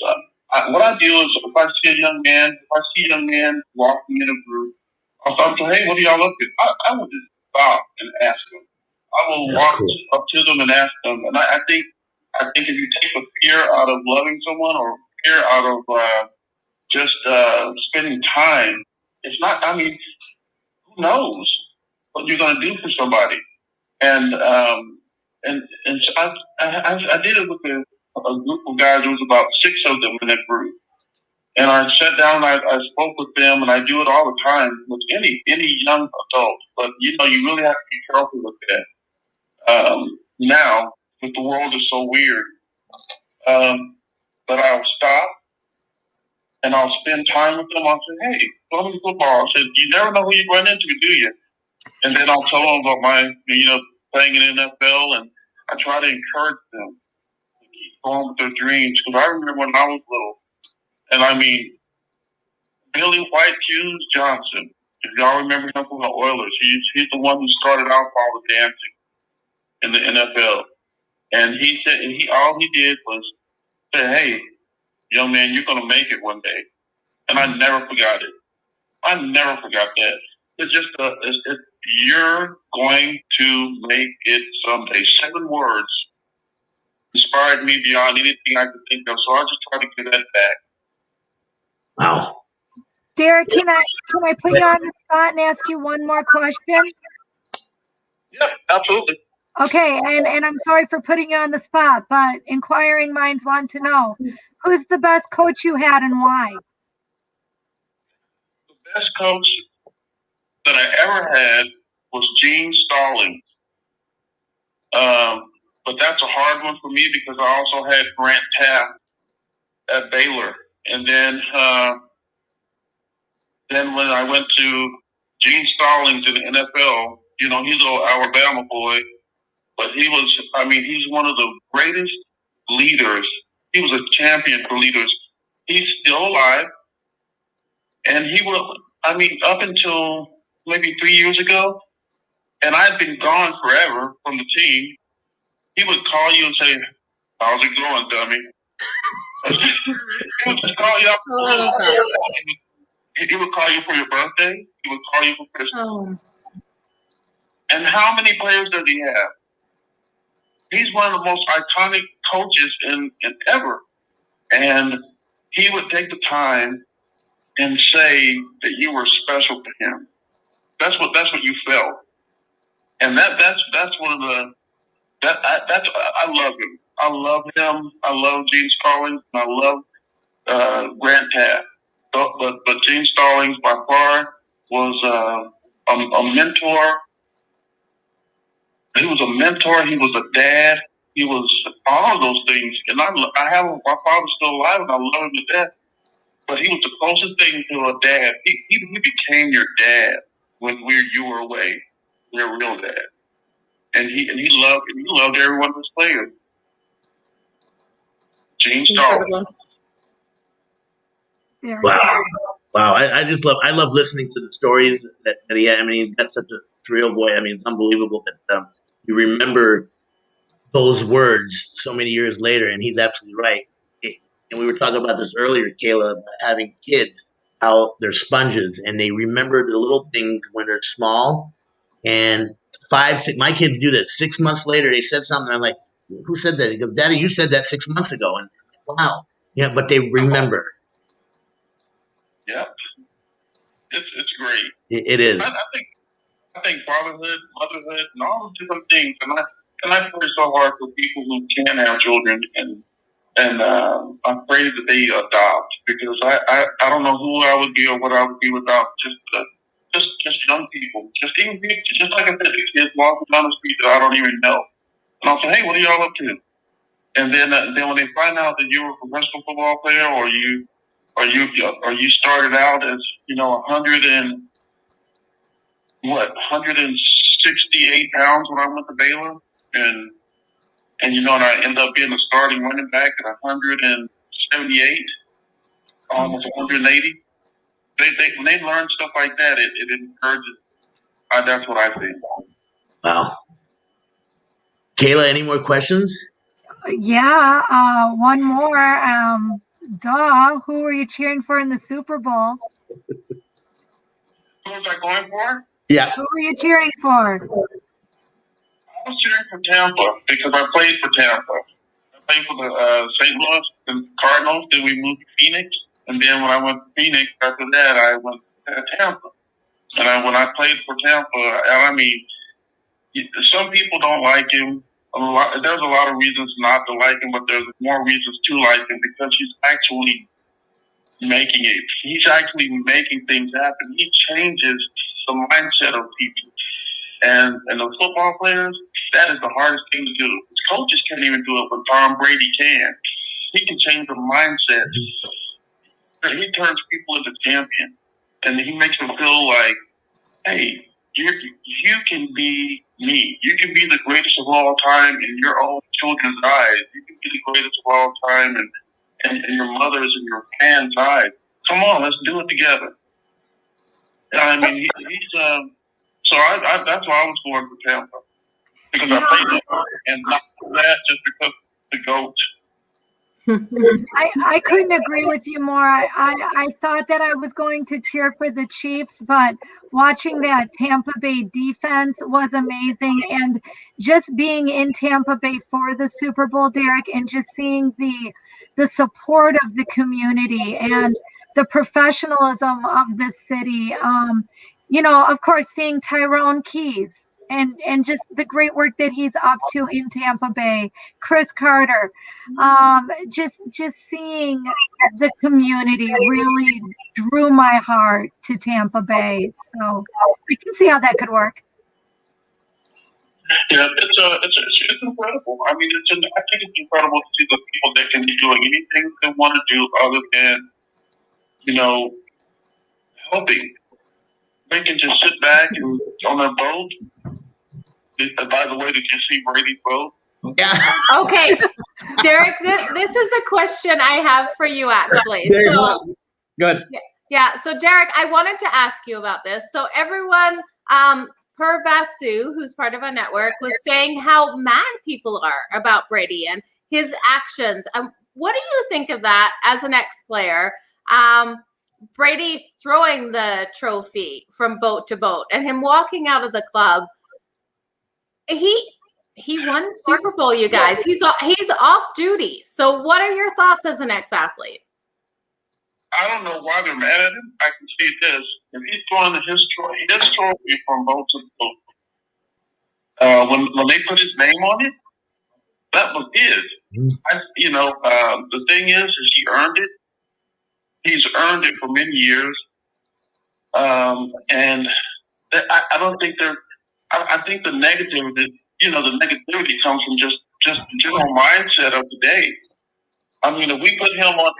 what I do is, if I see a young man walking in a group, I'll stop and say, "Hey, what are y'all up to?" I will just stop and ask them. I will walk up to them and ask them, and I think if you take the fear out of loving someone, or fear out of just spending time, it's not. I mean, who knows what you're going to do for somebody? And so I did it with a group of guys. There was about 6 of them in that group, and I sat down. I spoke with them, and I do it all the time with any young adult. But you really have to be careful with that. Now, that the world is so weird, but I'll stop and I'll spend time with them. I'll say, "Hey, throw me the football." I said, "You never know who you run into, do you?" And then I'll tell them about my, playing in NFL, and I try to encourage them to keep going with their dreams. Because I remember when I was little, and I mean, Billy White Hughes Johnson, if y'all remember him from the Oilers, he's the one who started out all the dancing in the NFL. And he said, all he did was say, "Hey, young man, you're going to make it one day." And I never forgot it. I never forgot that. It's just you're going to make it someday. 7 words inspired me beyond anything I could think of. So I'll just try to get that back. Wow. Derrick, can I put you on the spot and ask you one more question? Yeah, absolutely. Okay, and I'm sorry for putting you on the spot, but inquiring minds want to know, who's the best coach you had and why? The best coach that I ever had was Gene Stallings. But that's a hard one for me, because I also had Grant Taft at Baylor. And then when I went to Gene Stallings in the NFL, he's an old Alabama boy, but he's one of the greatest leaders. He was a champion for leaders. He's still alive. And he will, up until maybe 3 years ago, and I'd been gone forever from the team, he would call you and say, "How's it going, dummy?" He would just call you up. He would call you for your birthday. He would call you for Christmas. Oh. And how many players does he have? He's one of the most iconic coaches in ever. And he would take the time and say that you were special to him. That's what you felt. And that's one of the I love him. I love him. I love Gene Stallings. I love Grant Taft. But Gene Stallings by far was a mentor. He was a mentor. He was a dad. He was all of those things. And I have my father's still alive, and I love him to death. But he was the closest thing to a dad. He became your dad when you were away, your real dad. And he loved every one of his players. Gene Stallings. Wow. I love listening to the stories that he had. I mean, he's got such a real boy. I mean, it's unbelievable that you remember those words so many years later, and he's absolutely right. And we were talking about this earlier, Kayla, about having kids, how they're sponges, and they remember the little things when they're small. And 5, 6, my kids do that. 6 months later, they said something. I'm like, who said that? He goes, Daddy, you said that 6 months ago. And wow. Yeah, but they remember. Yeah. It's great. It is. I think fatherhood, motherhood, and all those different things. And I pray so hard for people who can have children, and I pray that they adopt, because I don't know who I would be or what I would be without just young people, just even people, just like I said, the kids walking down the street that I don't even know, and I'll say, hey, what are y'all up to? And then when they find out that you were a professional football player, or you started out as 168 pounds when I went to Baylor, and and I ended up being a starting running back at 178, almost 180. When they learn stuff like that, it encourages. That's what I think. Wow. Kayla, any more questions? Yeah, one more. Who were you cheering for in the Super Bowl? Who was I going for? Yeah. Who were you cheering for? I was cheering for Tampa because I played for Tampa. I played for the St. Louis and Cardinals. Then we moved to Phoenix, and then when I went to Phoenix, after that, I went to Tampa. And when I played for Tampa, I mean, some people don't like him. There's a lot of reasons not to like him, but there's more reasons to like him because he's actually making it. He's actually making things happen. He changes the mindset of people. And the football players, that is the hardest thing to do. Coaches can't even do it, but Tom Brady can. He can change the mindset. He turns people into champions. And he makes them feel like, hey, you can be me. You can be the greatest of all time in your own children's eyes. You can be the greatest of all time in your mother's and your fans' eyes. Come on, let's do it together. I mean, he's so that's why I was going for Tampa, because I played it, and not that just because the GOAT. I couldn't agree with you more. I thought that I was going to cheer for the Chiefs, but watching that Tampa Bay defense was amazing. And just being in Tampa Bay for the Super Bowl, Derrick, and just seeing the support of the community and the professionalism of the city. Of course, seeing Tyrone Keys and just the great work that he's up to in Tampa Bay, Chris Carter, just seeing the community really drew my heart to Tampa Bay. So I can see how that could work. Yeah, it's incredible. I mean, I think it's incredible to see the people that can be doing anything they want to do other than, helping. They can just sit back and on their boat. By the way, did you see Brady's boat? Yeah. Okay, Derrick, this is a question I have for you, actually. Good. Yeah. So, Derrick, I wanted to ask you about this. So, everyone, per Vasu, who's part of our network, was saying how mad people are about Brady and his actions. What do you think of that as an ex-player? Brady throwing the trophy from boat to boat and him walking out of the club. He won Super Bowl, you guys. He's off duty. So what are your thoughts as an ex-athlete? I don't know why they're mad at him. I can see this. If he's throwing his trophy from boat to boat, when they put his name on it, that was his. The thing is he earned it. He's earned it for many years. And I don't think I think the negativity, the negativity comes from just the general mindset of the day. I mean, if we showed him on a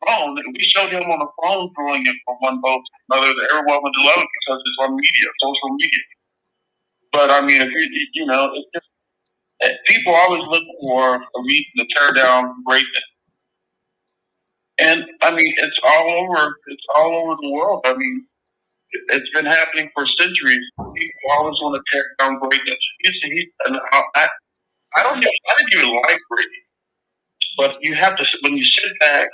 phone, if we showed him on a phone throwing it from one boat to another, everyone would love it because it's on social media. But I mean, if it's just, people always look for a reason to tear down greatness. And I mean, it's all over the world. I mean, it's been happening for centuries. People always want to tear down greatness. I didn't even like Brady, but you have to, when you sit back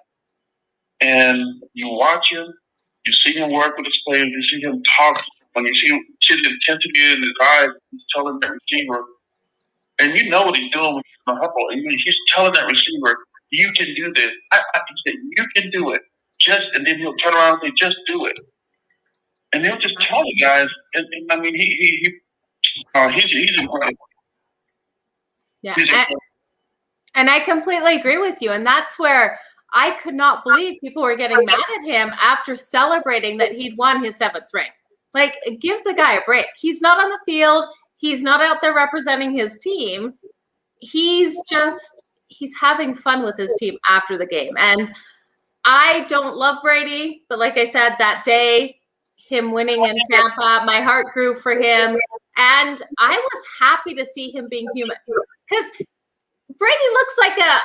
and you watch him, you see him work with his players, you see him talk, when you see the intensity in his eyes, he's telling that receiver, and you know what he's doing when he's in the huddle, and he's telling that receiver, you can do this. He said, you can do it. And then he'll turn around and say, just do it. And he'll just tell the guys, and I mean, he's incredible. Yeah. And I completely agree with you. And that's where I could not believe people were getting mad at him after celebrating that he'd won his 7th ring. Like, give the guy a break. He's not on the field. He's not out there representing his team. He's having fun with his team after the game. And I don't love Brady, but like I said, that day, him winning in Tampa, my heart grew for him. And I was happy to see him being human. Because Brady looks like a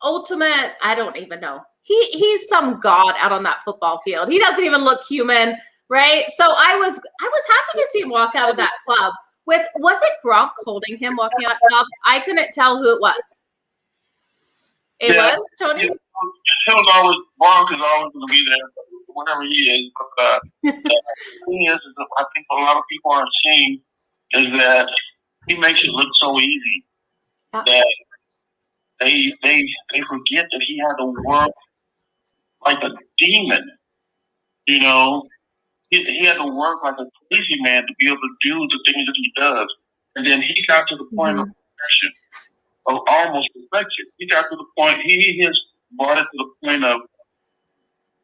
ultimate, I don't even know. He's some god out on that football field. He doesn't even look human, right? So I was happy to see him walk out of that club with, was it Gronk holding him walking out of the club? I couldn't tell who it was. It was, Tony? It was always, Gronk is always going to be there, wherever he is. But the thing is I think what a lot of people aren't seeing is that he makes it look so easy that they forget that he had to work like a demon. He had to work like a crazy man to be able to do the things that he does. And then he got to the point of perfection, of almost perfection. He got to the point, he has brought it to the point of,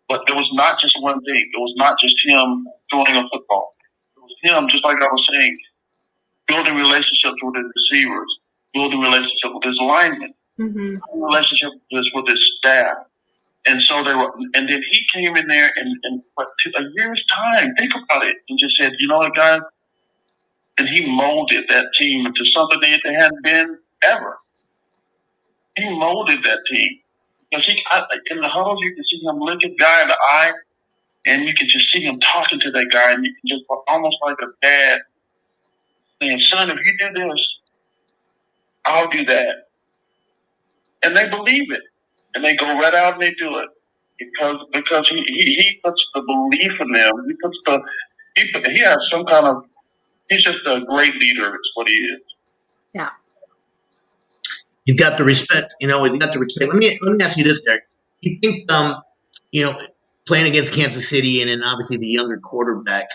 but it was not just one thing. It was not just him throwing a football. It was him, just like I was saying, building relationships with his receivers, building relationships with his linemen, building relationships with his staff. And so and then he came in there and a year's time, think about it, and just said, you know what, guys? And he molded that team into something that they hadn't been ever. He molded that team. Because in the huddles, you can see him look at the guy in the eye, and you can just see him talking to that guy, and you can just almost like a dad saying, son, if you do this, I'll do that. And they believe it. And they go right out and they do it. Because he puts the belief in them. He has some kind of, he's just a great leader is what he is. Yeah. He's got the respect, he's got the respect. Let me ask you this, Derrick. You think, playing against Kansas City and then obviously the younger quarterback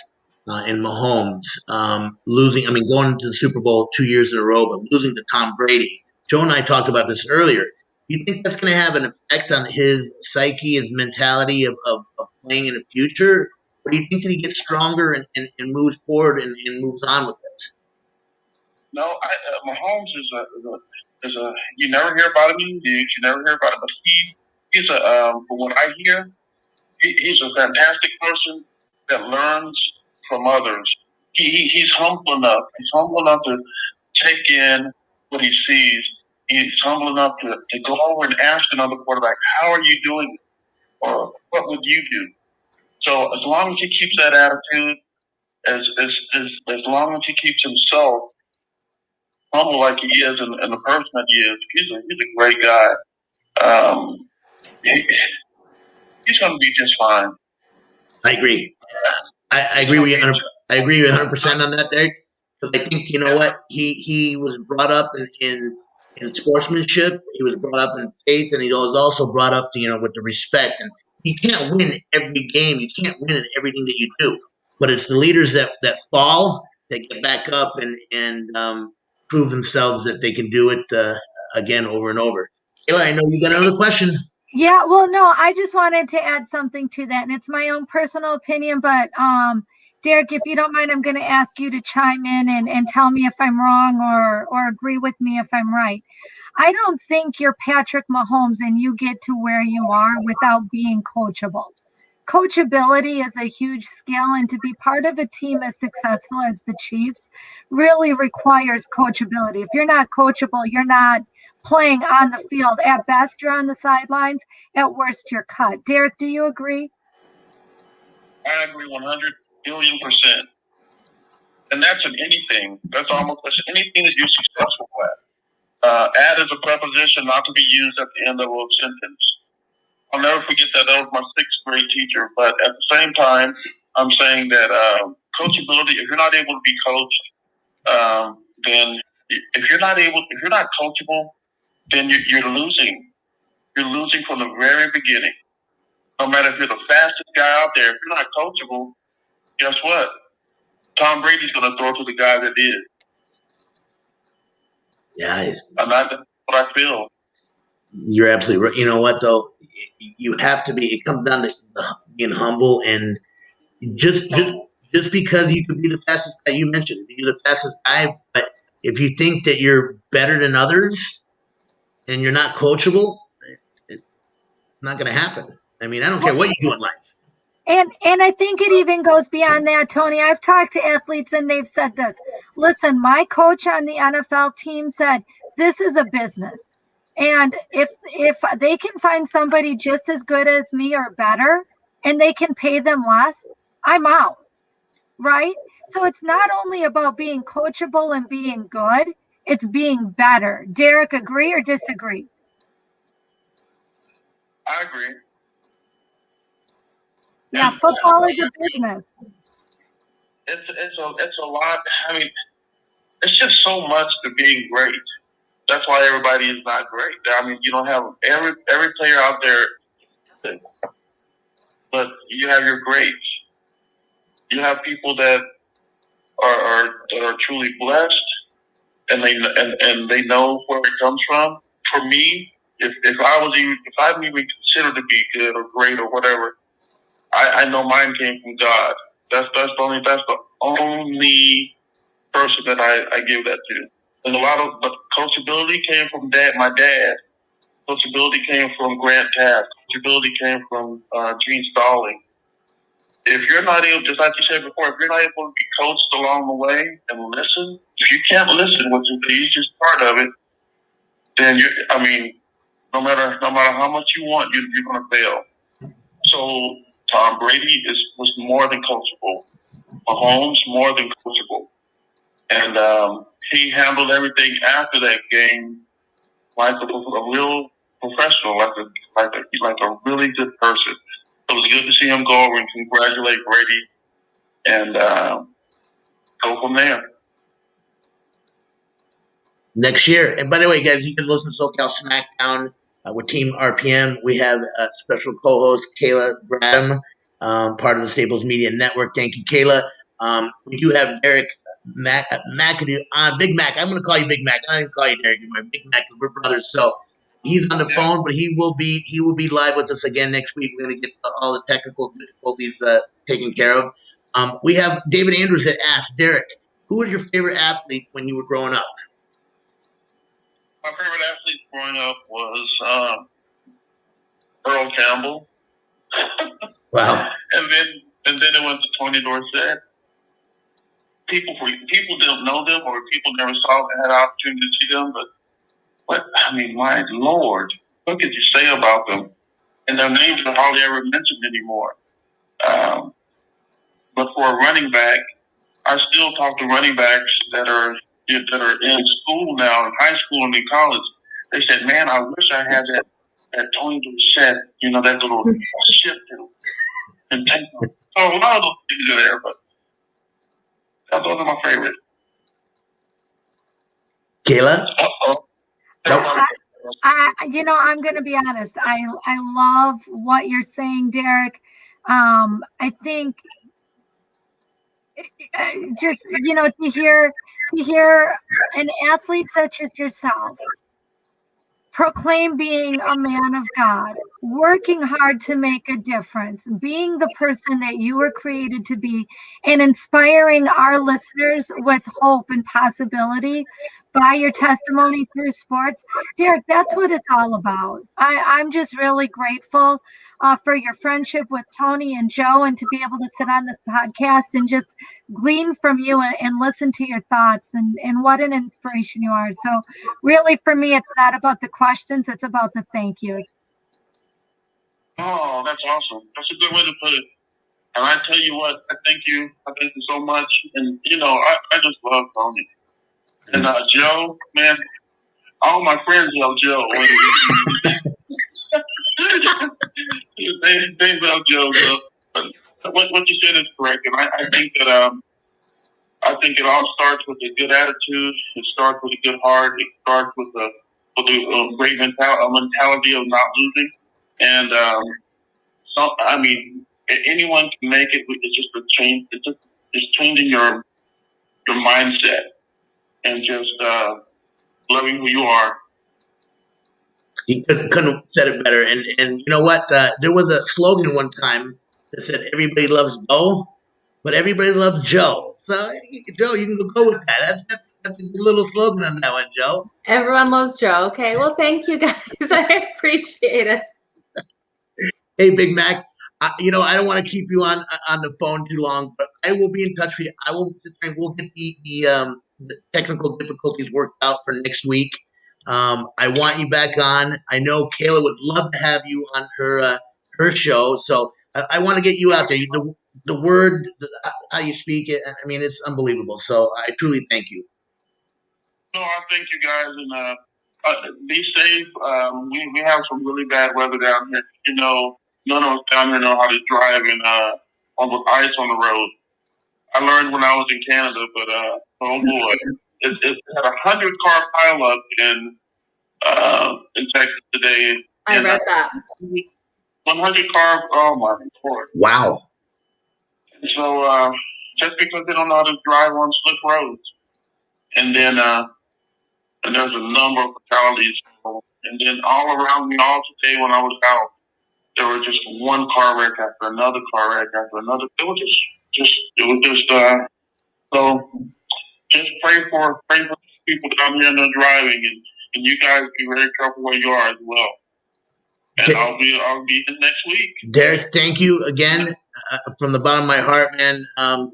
in Mahomes, going to the Super Bowl 2 years in a row, but losing to Tom Brady. Joe and I talked about this earlier. Do you think that's going to have an effect on his psyche, his mentality of playing in the future? Or do you think that he gets stronger and moves forward and moves on with it? No, Mahomes is a you never hear about him in the news. You never hear about him, but he's from what I hear, he's a fantastic person that learns from others. He's humble enough. He's humble enough to take in what he sees. He's humble enough to go over and ask another quarterback, how are you doing? Or what would you do? So as long as he keeps that attitude, as long as he keeps himself humble like he is and the person that he is, he's a great guy. He's going to be just fine. I agree. I agree with you. I agree with 100% on that, Derrick. Because I think what he was brought up in sportsmanship. He was brought up in faith, and he was also brought up with the respect. And you can't win every game. You can't win in everything that you do. But it's the leaders that fall that get back up and prove themselves that they can do it again over and over. Kayla, I know you got another question. Yeah, well, no, I just wanted to add something to that, and it's my own personal opinion, but Derrick, if you don't mind, I'm going to ask you to chime in and tell me if I'm wrong or agree with me if I'm right. I don't think you're Patrick Mahomes and you get to where you are without being coachable. Coachability is a huge skill, and to be part of a team as successful as the Chiefs really requires coachability. If you're not coachable, you're not playing on the field. At best, you're on the sidelines. At worst, you're cut. Derrick, do you agree? I agree 100 billion%. And that's in anything. That's anything that you're successful at. Add is a preposition not to be used at the end of a sentence. I'll never forget that. That was my 6th grade teacher. But at the same time, I'm saying that coachability, if you're not able to be coached, then if you're not coachable, then you're losing. You're losing from the very beginning. No matter if you're the fastest guy out there, if you're not coachable, guess what? Tom Brady's going to throw to the guy that is. Yeah, and that's what I feel. You're absolutely right. You know what, though? You have to be. It comes down to being humble, and just because you could be the fastest guy, you mentioned you're the fastest guy, but if you think that you're better than others and you're not coachable, it's not going to happen. I mean, I don't care what you do in life. And I think it even goes beyond that, Tony. I've talked to athletes and they've said this. Listen, my coach on the NFL team said, this is a business. And if they can find somebody just as good as me or better, and they can pay them less, I'm out, right? So it's not only about being coachable and being good, it's being better. Derrick, agree or disagree? I agree. Yeah, football is a business. It's a lot. I mean, it's just so much to being great. That's why everybody is not great. I mean, you don't have every player out there, but you have your greats. You have people that are truly blessed, and they know where it comes from. For me, if I'm even considered to be good or great or whatever, I know mine came from God. That's the only person that I give that to. And but coachability came from my dad. Coachability came from Grant Taft. Coachability came from Gene Stalling. If you're not able, just like you said before, if you're not able to be coached along the way and listen, if you can't listen, which is the easiest part of it, then no matter how much you want, you're going to fail. So Tom Brady was more than coachable. Mahomes more than coachable, and he handled everything after that game like a real professional, like a really good person. It was good to see him go over and congratulate Brady and go from there. Next year. And by the way, guys, you can listen to So.Cal.Smackdown with Team RPM. We have a special co-host, Kayla Bradham, part of the Staples Media Network. Thank you, Kayla. We do have Derrick Mcadoo on. Big Mac. I'm going to call you Big Mac. I don't even call you Derrick anymore. Big Mac. We're brothers. So he's on the phone, but he will be live with us again next week. We're going to get all the technical difficulties taken care of. We have David Andrews that asked, Derrick, who was your favorite athlete when you were growing up? My favorite athlete growing up was Earl Campbell. Wow. And then it went to Tony Dorsett. People didn't know them, or people never saw them, had an opportunity to see them. But my Lord, what could you say about them? And their names are hardly ever mentioned anymore. But for a running back, I still talk to running backs that are in school now, in high school and in college. They said, "Man, I wish I had that Tony Dorsett, that little shift and take them." So a lot of those things are there, but those are my favorite. Kayla? Uh-oh. I'm going to be honest. I love what you're saying, Derrick. I think just, to hear an athlete such as yourself proclaim being a man of God, working hard to make a difference, being the person that you were created to be, and inspiring our listeners with hope and possibility by your testimony through sports. Derrick, that's what it's all about. I'm just really grateful for your friendship with Tony and Joe, and to be able to sit on this podcast and just glean from you and listen to your thoughts, and what an inspiration you are. So really, for me, it's not about the questions, it's about the thank yous. Oh, that's awesome. That's a good way to put it. And I tell you what, I thank you. I thank you so much. And, I just love Tony. And Joe, man, all my friends love Joe. they love Joe. So, but what you said is correct. And I think that I think it all starts with a good attitude. It starts with a good heart. It starts with a great mentality of not losing. And anyone can make it. It's just a change. It's changing your mindset and just loving who you are. He couldn't have said it better. And you know what? There was a slogan one time that said, "Everybody loves Bo, but everybody loves Joe." So, Joe, you can go with that. That's a good little slogan on that one, Joe. Everyone loves Joe. Okay. Well, thank you guys. I appreciate it. Hey, Big Mac. I don't want to keep you on the phone too long, but I will be in touch with you. I will sit there and we'll get the technical difficulties worked out for next week. I want you back on. I know Kayla would love to have you on her show, so I want to get you out there. The word, how you speak it, I mean, it's unbelievable. So I truly thank you. No, I thank you guys, and be safe. We have some really bad weather down here. None of us down here know how to drive with ice on the road. I learned when I was in Canada, but oh boy, it had 100-car pileup in Texas today. I read that. 100 car. Oh my Lord! Wow. And so just because they don't know how to drive on slick roads, and then and there's a number of fatalities, and then all around me all today when I was out, there were just one car wreck after another car wreck after another. It was so just pray for people down here and they're driving, and you guys be very careful where you are as well. And I'll be in next week. Derrick, thank you again from the bottom of my heart, man.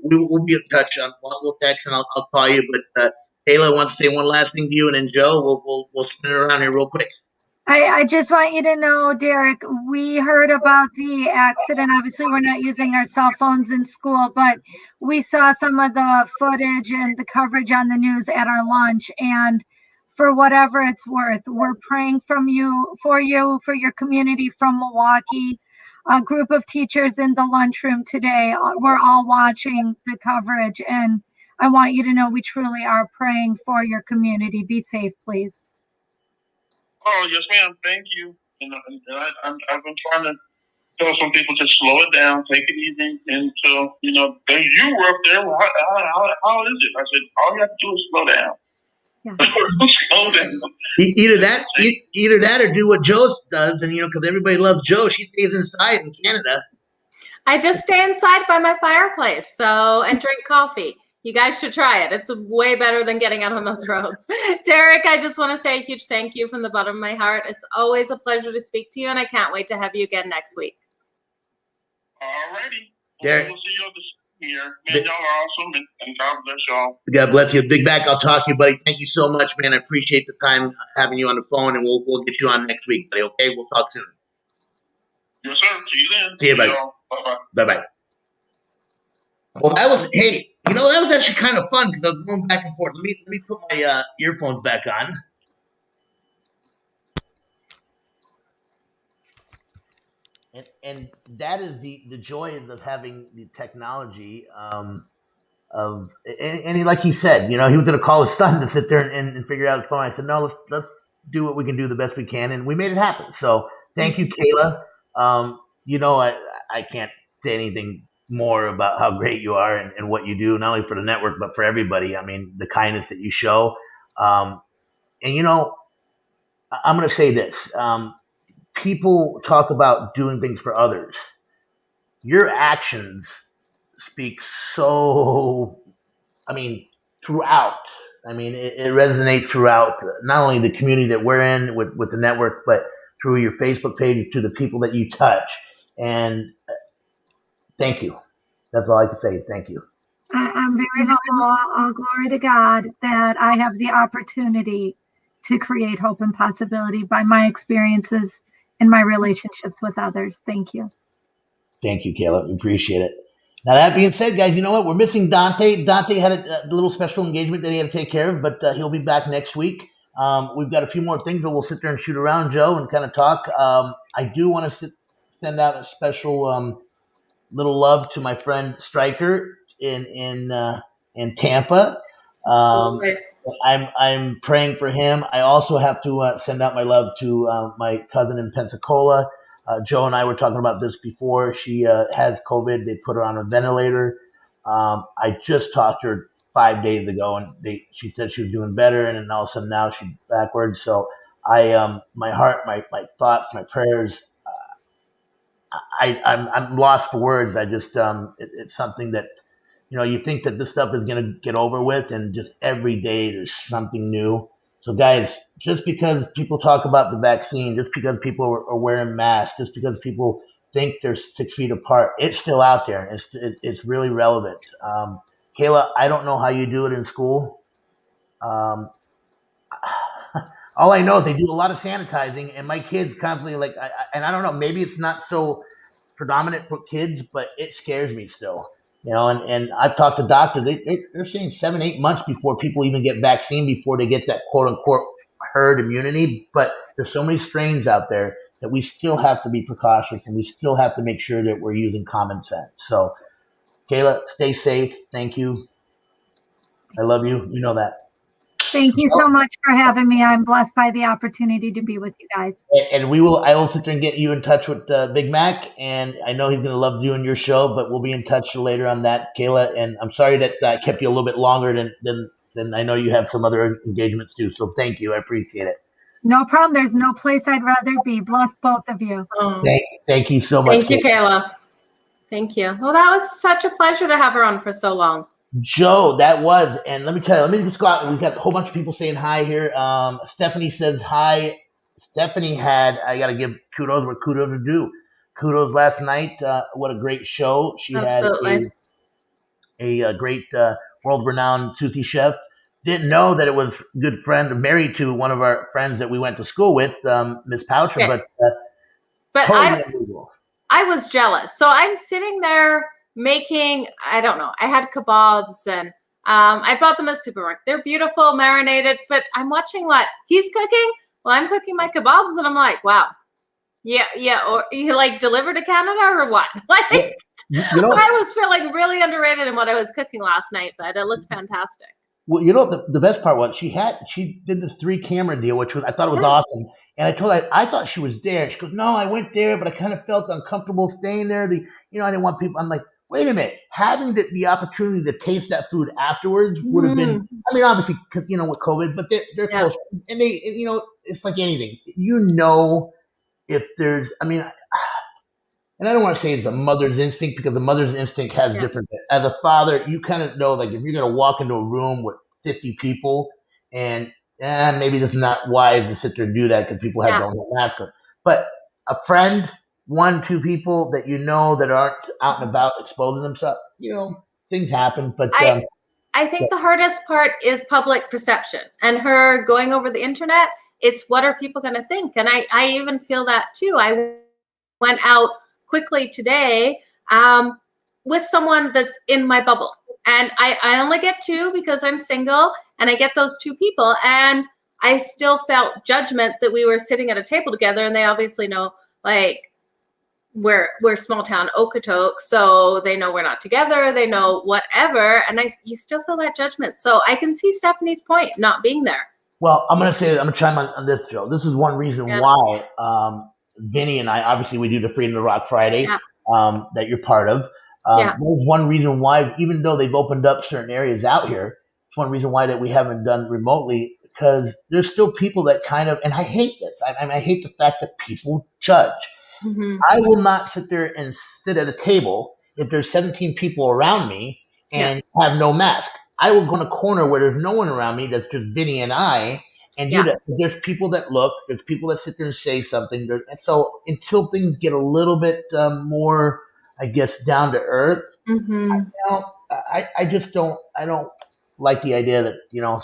We'll be in touch. We'll text and I'll call you. But Kayla wants to say one last thing to you, and then Joe, we'll spin it around here real quick. I just want you to know, Derrick, we heard about the accident. Obviously, we're not using our cell phones in school, but we saw some of the footage and the coverage on the news at our lunch. And for whatever it's worth, we're praying for your community from Milwaukee. A group of teachers in the lunchroom today, we're all watching the coverage. And I want you to know we truly are praying for your community. Be safe, please. Oh, yes, ma'am. Thank you. I've been trying to tell some people to slow it down, take it easy. And so, you were up there. Well, how is it? I said, all you have to do is slow down. Yeah. Slow down. Either that or do what Joe does. And, because everybody loves Joe. She stays inside in Canada. I just stay inside by my fireplace. And drink coffee. You guys should try it. It's way better than getting out on those roads. Derrick, I just want to say a huge thank you from the bottom of my heart. It's always a pleasure to speak to you, and I can't wait to have you again next week. All righty. Derrick. We'll see you on the here. Man, y'all are awesome, and God bless y'all. God bless you. Big Back, I'll talk to you, buddy. Thank you so much, man. I appreciate the time having you on the phone, and we'll get you on next week, buddy, okay? We'll talk soon. Yes, sir. See you then. See you, buddy. Bye-bye. Bye-bye. Well, that was actually kind of fun because I was going back and forth. Let me put my earphones back on. And that is the joys of having the technology and like he said, he was going to call his son to sit there and figure out his phone. I said, no, let's do what we can do the best we can, and we made it happen. So thank you, Kayla. I can't say anything more about how great you are and what you do, not only for the network, but for everybody. I mean, the kindness that you show. And I'm going to say this. People talk about doing things for others. Your actions speak so, throughout. It resonates throughout not only the community that we're in with the network, but through your Facebook page to the people that you touch. And thank you. That's all I can say. Thank you. I'm very humble. All glory to God that I have the opportunity to create hope and possibility by my experiences and my relationships with others. Thank you. Thank you, Kayla. We appreciate it. Now, that being said, guys, you know what? We're missing Dante. Dante had a little special engagement that he had to take care of, but he'll be back next week. We've got a few more things that we'll sit there and shoot around, Joe, and kind of talk. I do want to send out a special little love to my friend Stryker in Tampa. I'm praying for him. I also have to send out my love to my cousin in Pensacola. Joe and I were talking about this before. She has COVID. They put her on a ventilator. I just talked to her 5 days ago, and she said she was doing better, and then all of a sudden now she's backwards. So my heart, my thoughts, my prayers. I'm lost for words. I just it's something that you think that this stuff is gonna get over with, and just every day there's something new. So guys, just because people talk about the vaccine, just because people are wearing masks, just because people think they're 6 feet apart, it's still out there. And it's really relevant. Kayla, I don't know how you do it in school. All I know is they do a lot of sanitizing, and my kids constantly and I don't know, maybe it's not so predominant for kids, but it scares me still. And I've talked to doctors. They're saying 7-8 months before people even get vaccine, before they get that quote unquote herd immunity. But there's so many strains out there that we still have to be precautious, and we still have to make sure that we're using common sense. So, Kayla, stay safe. Thank you. I love you. You know that. Thank you so much for having me. I'm blessed by the opportunity to be with you guys. And I will sit there and get you in touch with Big Mac, and I know he's going to love doing your show, but we'll be in touch later on that, Kayla. And I'm sorry that I kept you a little bit longer than I know you have some other engagements too. So thank you. I appreciate it. No problem. There's no place I'd rather be. Bless both of you. Thank you so much. Thank you, Kayla. Thank you. Well, that was such a pleasure to have her on for so long. Joe, that was, and let me tell you, let me just go out. We've got a whole bunch of people saying hi here. Stephanie says hi. Stephanie I got to give kudos where kudos are due. Kudos last night. What a great show. She Absolutely. had a great world-renowned sushi chef. Didn't know that it was a good friend, married to one of our friends that we went to school with, Miss Poucher, okay. but totally unusual. I was jealous. So I'm sitting there making, I don't know, I had kebabs, and I bought them at the supermarket. They're beautiful, marinated, but I'm watching what he's cooking. Well, I'm cooking my kebabs, and I'm like, wow. Yeah. Or he delivered to Canada or what? I was feeling really underrated in what I was cooking last night, but it looked fantastic. Well, the best part was she did this 3-camera deal, which I thought was awesome. And I told her I thought she was there. She goes, "No, I went there, but I kind of felt uncomfortable staying there. I didn't want people." I'm like, wait a minute, having the opportunity to taste that food afterwards would have been, obviously, because, with COVID, but they're close. And it's like anything. If there's, and I don't want to say it's a mother's instinct, because the mother's instinct has different. As a father, you kind of know, if you're going to walk into a room with 50 people, and maybe this is not wise to sit there and do that because people don't have masks on. But a friend, 1-2 people that that aren't out and about exposing themselves, things happen. But I think the hardest part is public perception, and her going over the internet. It's what are people going to think? And I even feel that too. I went out quickly today with someone that's in my bubble, and I only get 2 because I'm single, and I get those 2 people, and I still felt judgment that we were sitting at a table together, and they obviously know we're small town Okotoks, so they know we're not together, they know whatever, and you still feel that judgment. So I can see Stephanie's point, not being there. Well, I'm going to chime on this, Joe. This is one reason why Vinny and I, obviously we do the Freedom to Rock Friday that you're part of. There's one reason why, even though they've opened up certain areas out here, it's one reason why that we haven't done remotely, because there's still people that kind of, and I hate this. I hate the fact that people judge. Mm-hmm. I will not sit there and sit at a table if there's 17 people around me and have no mask. I will go in a corner where there's no one around me. That's just Vinny and I, and do that. There's people that look. There's people that sit there and say something. And so until things get a little bit more, I guess, down to earth, I just don't. I don't like the idea that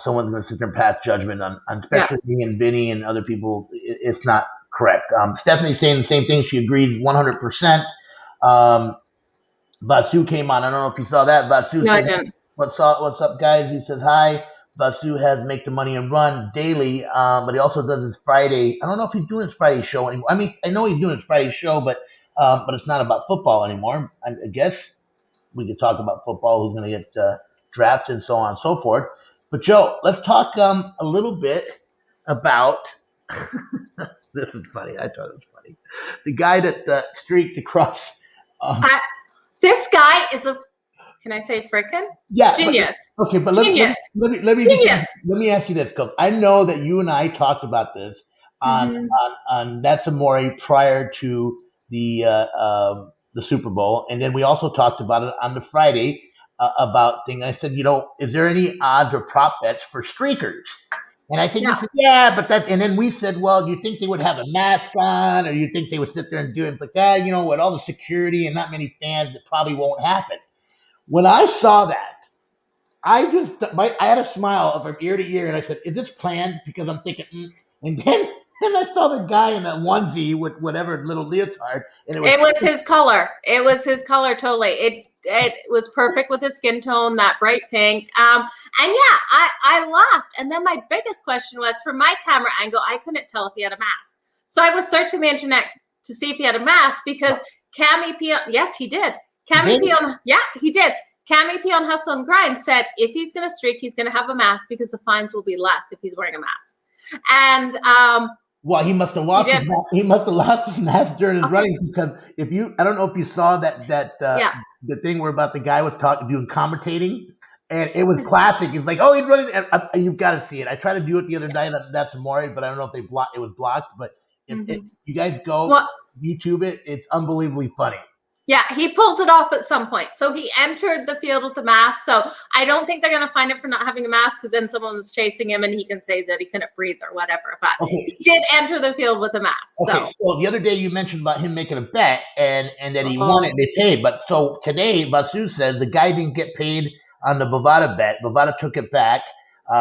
someone's going to sit there and pass judgment on especially me and Vinny and other people. It's not correct. Stephanie's saying the same thing. She agrees 100%. Basu came on. I don't know if you saw that. Basu No, said, I didn't. What's up, guys? He says hi. Basu has Make the Money and Run daily, but he also does his Friday. I don't know if he's doing his Friday show anymore. I mean, I know he's doing his Friday show, but it's not about football anymore. I guess we could talk about football, who's going to get drafted, and so on and so forth. But Joe, let's talk a little bit about. This is funny. I thought it was funny. The guy that streaked across. This guy is a. Can I say frickin'? Yeah. Genius. But let me ask you this, because I know that you and I talked about this on That's Amore prior to the Super Bowl, and then we also talked about it on the Friday about thing. I said, is there any odds or prop bets for streakers? And I think you said, but that. And then we said, well, do you think they would have a mask on, or do you think they would sit there and do it? But with all the security and not many fans, it probably won't happen. When I saw that, I had a smile from ear to ear, and I said, "Is this planned?" Because I'm thinking, and then I saw the guy in that onesie with whatever little leotard, and it was his color. It was his color totally. It was perfect with his skin tone, that bright pink. And I laughed. And then my biggest question was, from my camera angle, I couldn't tell if he had a mask. So I was searching the internet to see if he had a mask, because Cammy P. Yes, he did. Cammy P. He did. Cammy P. on Hustle and Grind said if he's going to streak, he's going to have a mask because the fines will be less if he's wearing a mask. And well, he must have lost his mask. He must have lost his mask during his running, because I don't know if you saw that the thing where about the guy was doing commentating, and it was classic. It's like, oh, he's running. And you've got to see it. I tried to do it the other night on That's Amore, but I don't know if it was blocked. But if you guys go YouTube it, it's unbelievably funny. Yeah, he pulls it off at some point. So he entered the field with a mask. So I don't think they're going to find him for not having a mask, because then someone was chasing him and he can say that he couldn't breathe or whatever. But he did enter the field with a mask. Okay. So the other day you mentioned about him making a bet and that he won it and they paid. But so today, Basu says the guy didn't get paid on the Bovada bet. Bovada took it back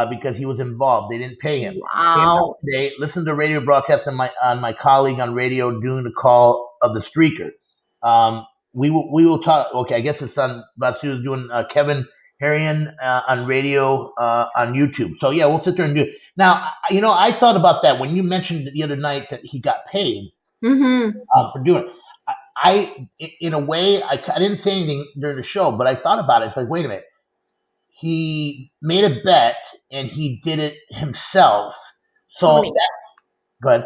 because he was involved. They didn't pay him. Wow. Today, listen to radio broadcast on my colleague on radio doing the call of the streaker. We will talk. Okay, I guess it's on. Basu is doing Kevin Harrion on radio on YouTube. So yeah, we'll sit there and do it. Now, I thought about that when you mentioned the other night that he got paid for doing it. I in a way, I didn't say anything during the show, but I thought about it. It's like, wait a minute, he made a bet and he did it himself. So go ahead.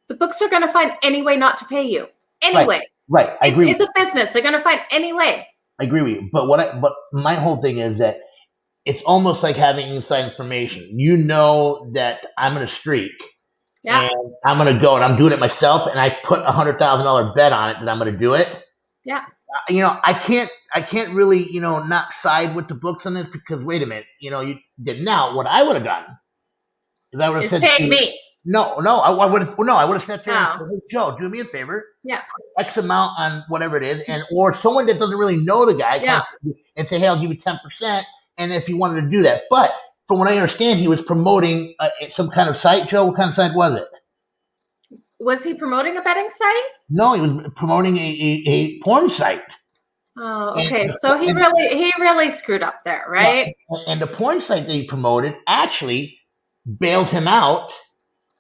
The books are going to find any way not to pay you. Anyway. Right, I agree. It's a business. They're going to find any way. I agree with you. But my whole thing is that it's almost like having inside information. You know that I'm going to streak, and I'm going to go, and I'm doing it myself, and I put $100,000 bet on it that I'm going to do it. Yeah. I can't really, not side with the books on this, because wait a minute, you did. Now, what I would have done is I would have said, pay me. No, I would have sat there and said, hey, Joe, do me a favor. Yeah. X amount on whatever it is, or someone that doesn't really know the guy and say, hey, I'll give you 10%, and if you wanted to do that. But from what I understand, he was promoting some kind of site. Joe, what kind of site was it? Was he promoting a betting site? No, he was promoting a porn site. Oh, okay. So he really screwed up there, right? Yeah. And the porn site that he promoted actually bailed him out.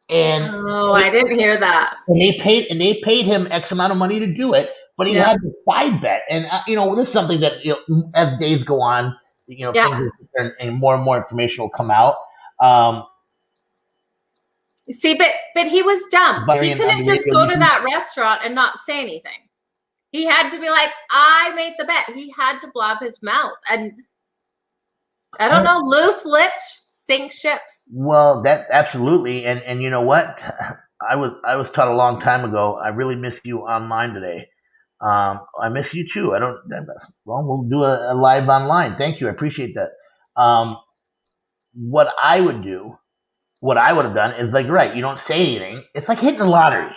And I didn't hear that. And they paid him X amount of money to do it, but he had this side bet. And this is something that as days go on, things and more information will come out. See, but he was dumb. He couldn't just go to that restaurant and not say anything. He had to be like, I made the bet. He had to blob his mouth. And I don't know, loose lips sink ships. Well, that absolutely, and you know what? I was taught a long time ago. I really miss you online today. I miss you too. I don't. Well, we'll do a live online. Thank you. I appreciate that. Um, what I would do, what I would have done is like, right. You don't say anything. It's like hitting the lottery.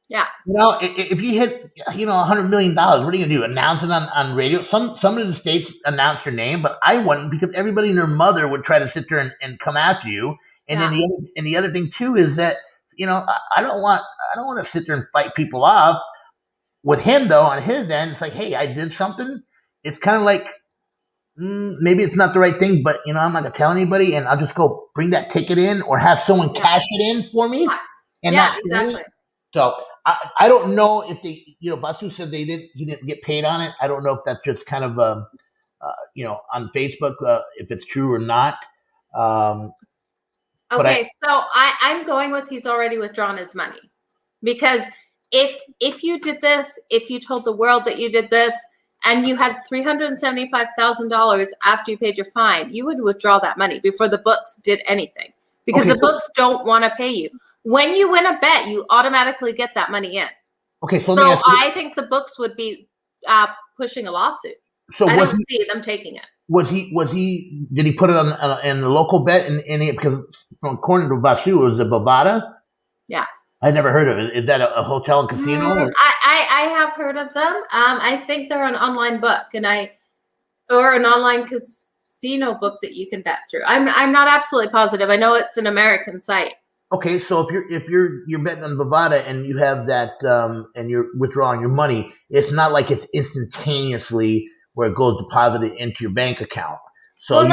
Yeah. You know, if you hit, $100 million, what are you gonna do? Announce it on radio? Some of the states announce your name, but I wouldn't, because everybody and their mother would try to sit there and come after you. And then the other thing too is that I don't want to sit there and fight people off. With him though, on his end, it's like, hey, I did something. It's kind of like, maybe it's not the right thing, but I'm not gonna tell anybody, and I'll just go bring that ticket in or have someone cash it in for me, and that's exactly. So I don't know if they, Basu said he didn't get paid on it. I don't know if that's just kind of on Facebook, if it's true or not. Okay, so I'm going with he's already withdrawn his money, because if you did this, if you told the world that you did this, and you had $375,000 after you paid your fine, you would withdraw that money before the books did anything, because the books don't want to pay you. When you win a bet, you automatically get that money in. Okay, so I think the books would be pushing a lawsuit. So I don't see them taking it. Did he put it on in the local bet? Because according to Basu, it was the Bovada. Yeah. I never heard of it. Is that a hotel and casino? I have heard of them. I think they're an online book, or an online casino book that you can bet through. I'm not absolutely positive. I know it's an American site. Okay, so if you're betting on Bovada and you have that and you're withdrawing your money, it's not like it's instantaneously where it goes deposited into your bank account. So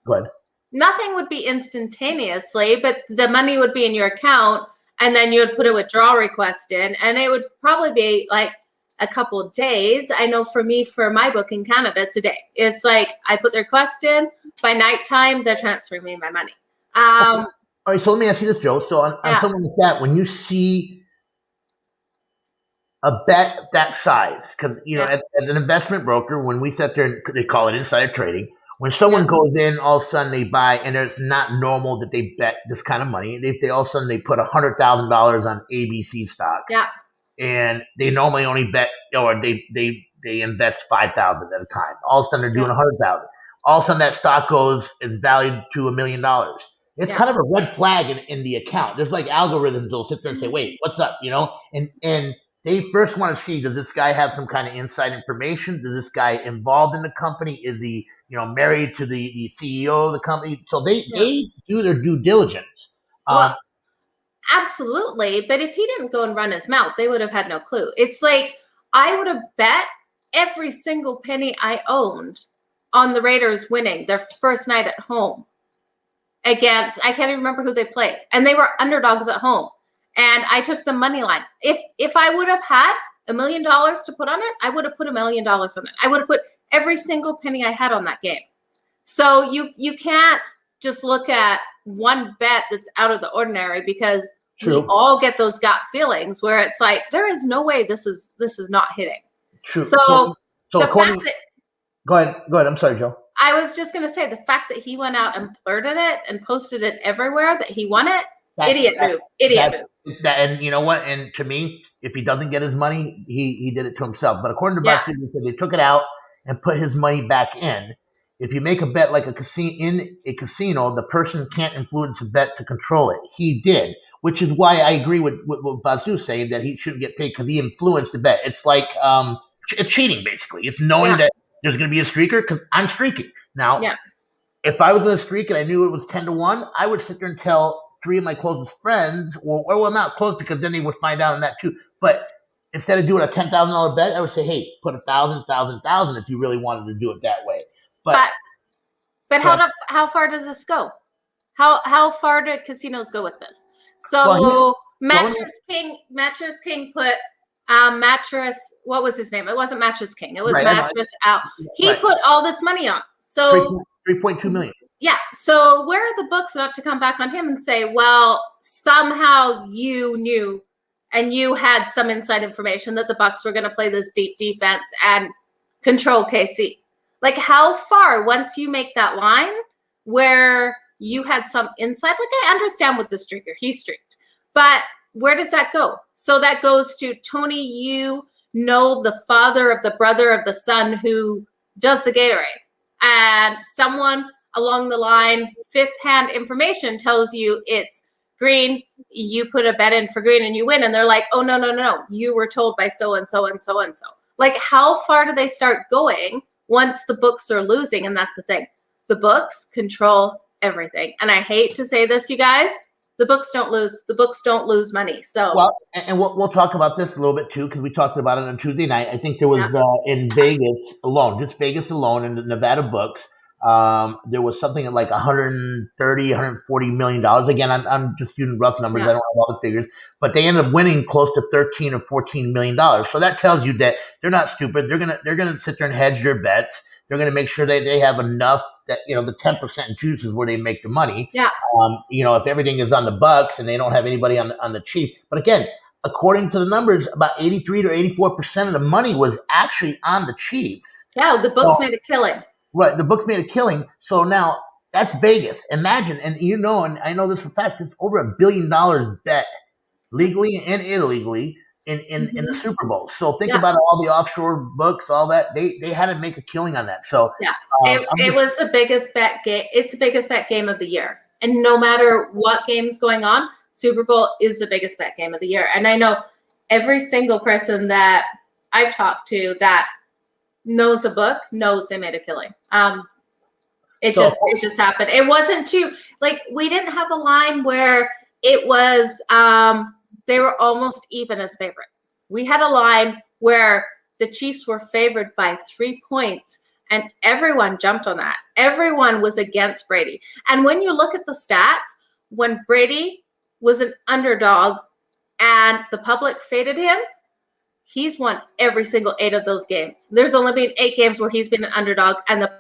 go ahead. Nothing would be instantaneously, but the money would be in your account, and then you would put a withdrawal request in, and it would probably be like a couple of days. I know for me, for my book in Canada, it's a day. It's like I put the request in, by nighttime, they're transferring me my money. Okay. All right, so let me ask you this, Joe. So on something like that, when you see a bet that size, because as an investment broker, when we sit there and they call it insider trading, when someone goes in, all of a sudden they buy, and it's not normal that they bet this kind of money. They all of a sudden they put $100,000 on ABC stock. Yeah. And they normally only bet, or they invest $5,000 at a time. All of a sudden they're doing $100,000. All of a sudden that stock is valued to $1 million. It's kind of a red flag in the account. There's like algorithms that'll sit there and say, wait, what's up? And they first want to see, does this guy have some kind of inside information? Does this guy involved in the company? Is he, married to the CEO of the company? So they do their due diligence. Well, absolutely. But if he didn't go and run his mouth, they would have had no clue. It's like I would have bet every single penny I owned on the Raiders winning their first night at home against, I can't even remember who they played. And they were underdogs at home. And I took the money line. If I would have had $1 million to put on it, I would have put $1 million on it. I would have put every single penny I had on that game. So you can't just look at one bet that's out of the ordinary, because we all get those gut feelings where it's like, there is no way this is not hitting. True. So the fact that, go ahead. I'm sorry, Joe. I was just going to say, the fact that he went out and blurted it and posted it everywhere that he won it, idiot move. And you know what? And to me, if he doesn't get his money, he did it to himself. But according to Buster, he said they took it out and put his money back in. If you make a bet like in a casino, the person can't influence the bet to control it. He did, which is why I agree with what Basu saying, that he shouldn't get paid, because he influenced the bet. It's like it's cheating, basically. It's knowing that there's going to be a streaker, because I'm streaking. Now, if I was going to streak and I knew it was 10-1, I would sit there and tell 3 of my closest friends, well, not close, because then they would find out on that too. But instead of doing a $10,000 bet, I would say, hey, put 1,000 if you really wanted to do it that way. But how far does this go? How far do casinos go with this? So Mattress King put Mattress. What was his name? It wasn't Mattress King. It was Mattress Out. He put all this money on. So $3.2 million. Yeah. So where are the books not to come back on him and say, well, somehow you knew and you had some inside information that the Bucs were going to play this deep defense and control KC? Like, how far, once you make that line where you had some insight. Like, I understand with the streaker, he streaked. But where does that go? So that goes to Tony, you know the father of the brother of the son who does the Gatorade. And someone along the line, fifth hand information tells you it's green. You put a bet in for green and you win. And they're like, oh, no. You were told by so-and-so and so-and-so. Like, how far do they start going once the books are losing? And that's the thing. The books control everything. And I hate to say this, you guys, the books don't lose. The books don't lose money. So and we'll talk about this a little bit too, because we talked about it on Tuesday night. I think there was in Vegas alone, just Vegas alone, in the Nevada books, there was something at like 130, 140 million dollars. Again, I'm just using rough numbers. I don't have all the figures, but they ended up winning close to 13 or 14 million dollars. So that tells you that they're not stupid. They're gonna sit there and hedge their bets. They're going to make sure that they have enough that, the 10% juice is where they make the money. Yeah. If everything is on the Bucks and they don't have anybody on the Chiefs. But again, according to the numbers, about 83 to 84% of the money was actually on the Chiefs. Yeah, the books made a killing. Right. The books made a killing. So now that's Vegas. Imagine, and and I know this for a fact, it's over $1 billion bet legally and illegally in the Super Bowl. So think about all the offshore books, all that. They had to make a killing on that. So it was the biggest bet game. It's the biggest bet game of the year. And no matter what game's going on, Super Bowl is the biggest bet game of the year. And I know every single person that I've talked to that knows a book knows they made a killing. It just happened. It wasn't too, like, we didn't have a line where it was they were almost even as favorites. We had a line where the Chiefs were favored by 3 points, and everyone jumped on that. Everyone was against Brady. And when you look at the stats, when Brady was an underdog and the public faded him, he's won every single 8 of those games. There's only been 8 games where he's been an underdog, and the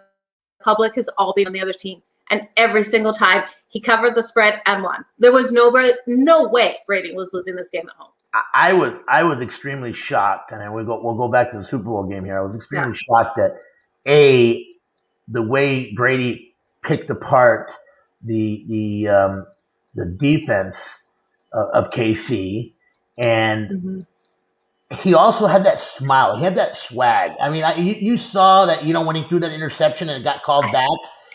public has all been on the other team. And every single time he covered the spread and won. There was no way Brady was losing this game at home. I was extremely shocked, and we'll go back to the Super Bowl game here. I was extremely shocked that the way Brady picked apart the defense of KC, and he also had that smile. He had that swag. I mean, you saw that when he threw that interception and it got called back.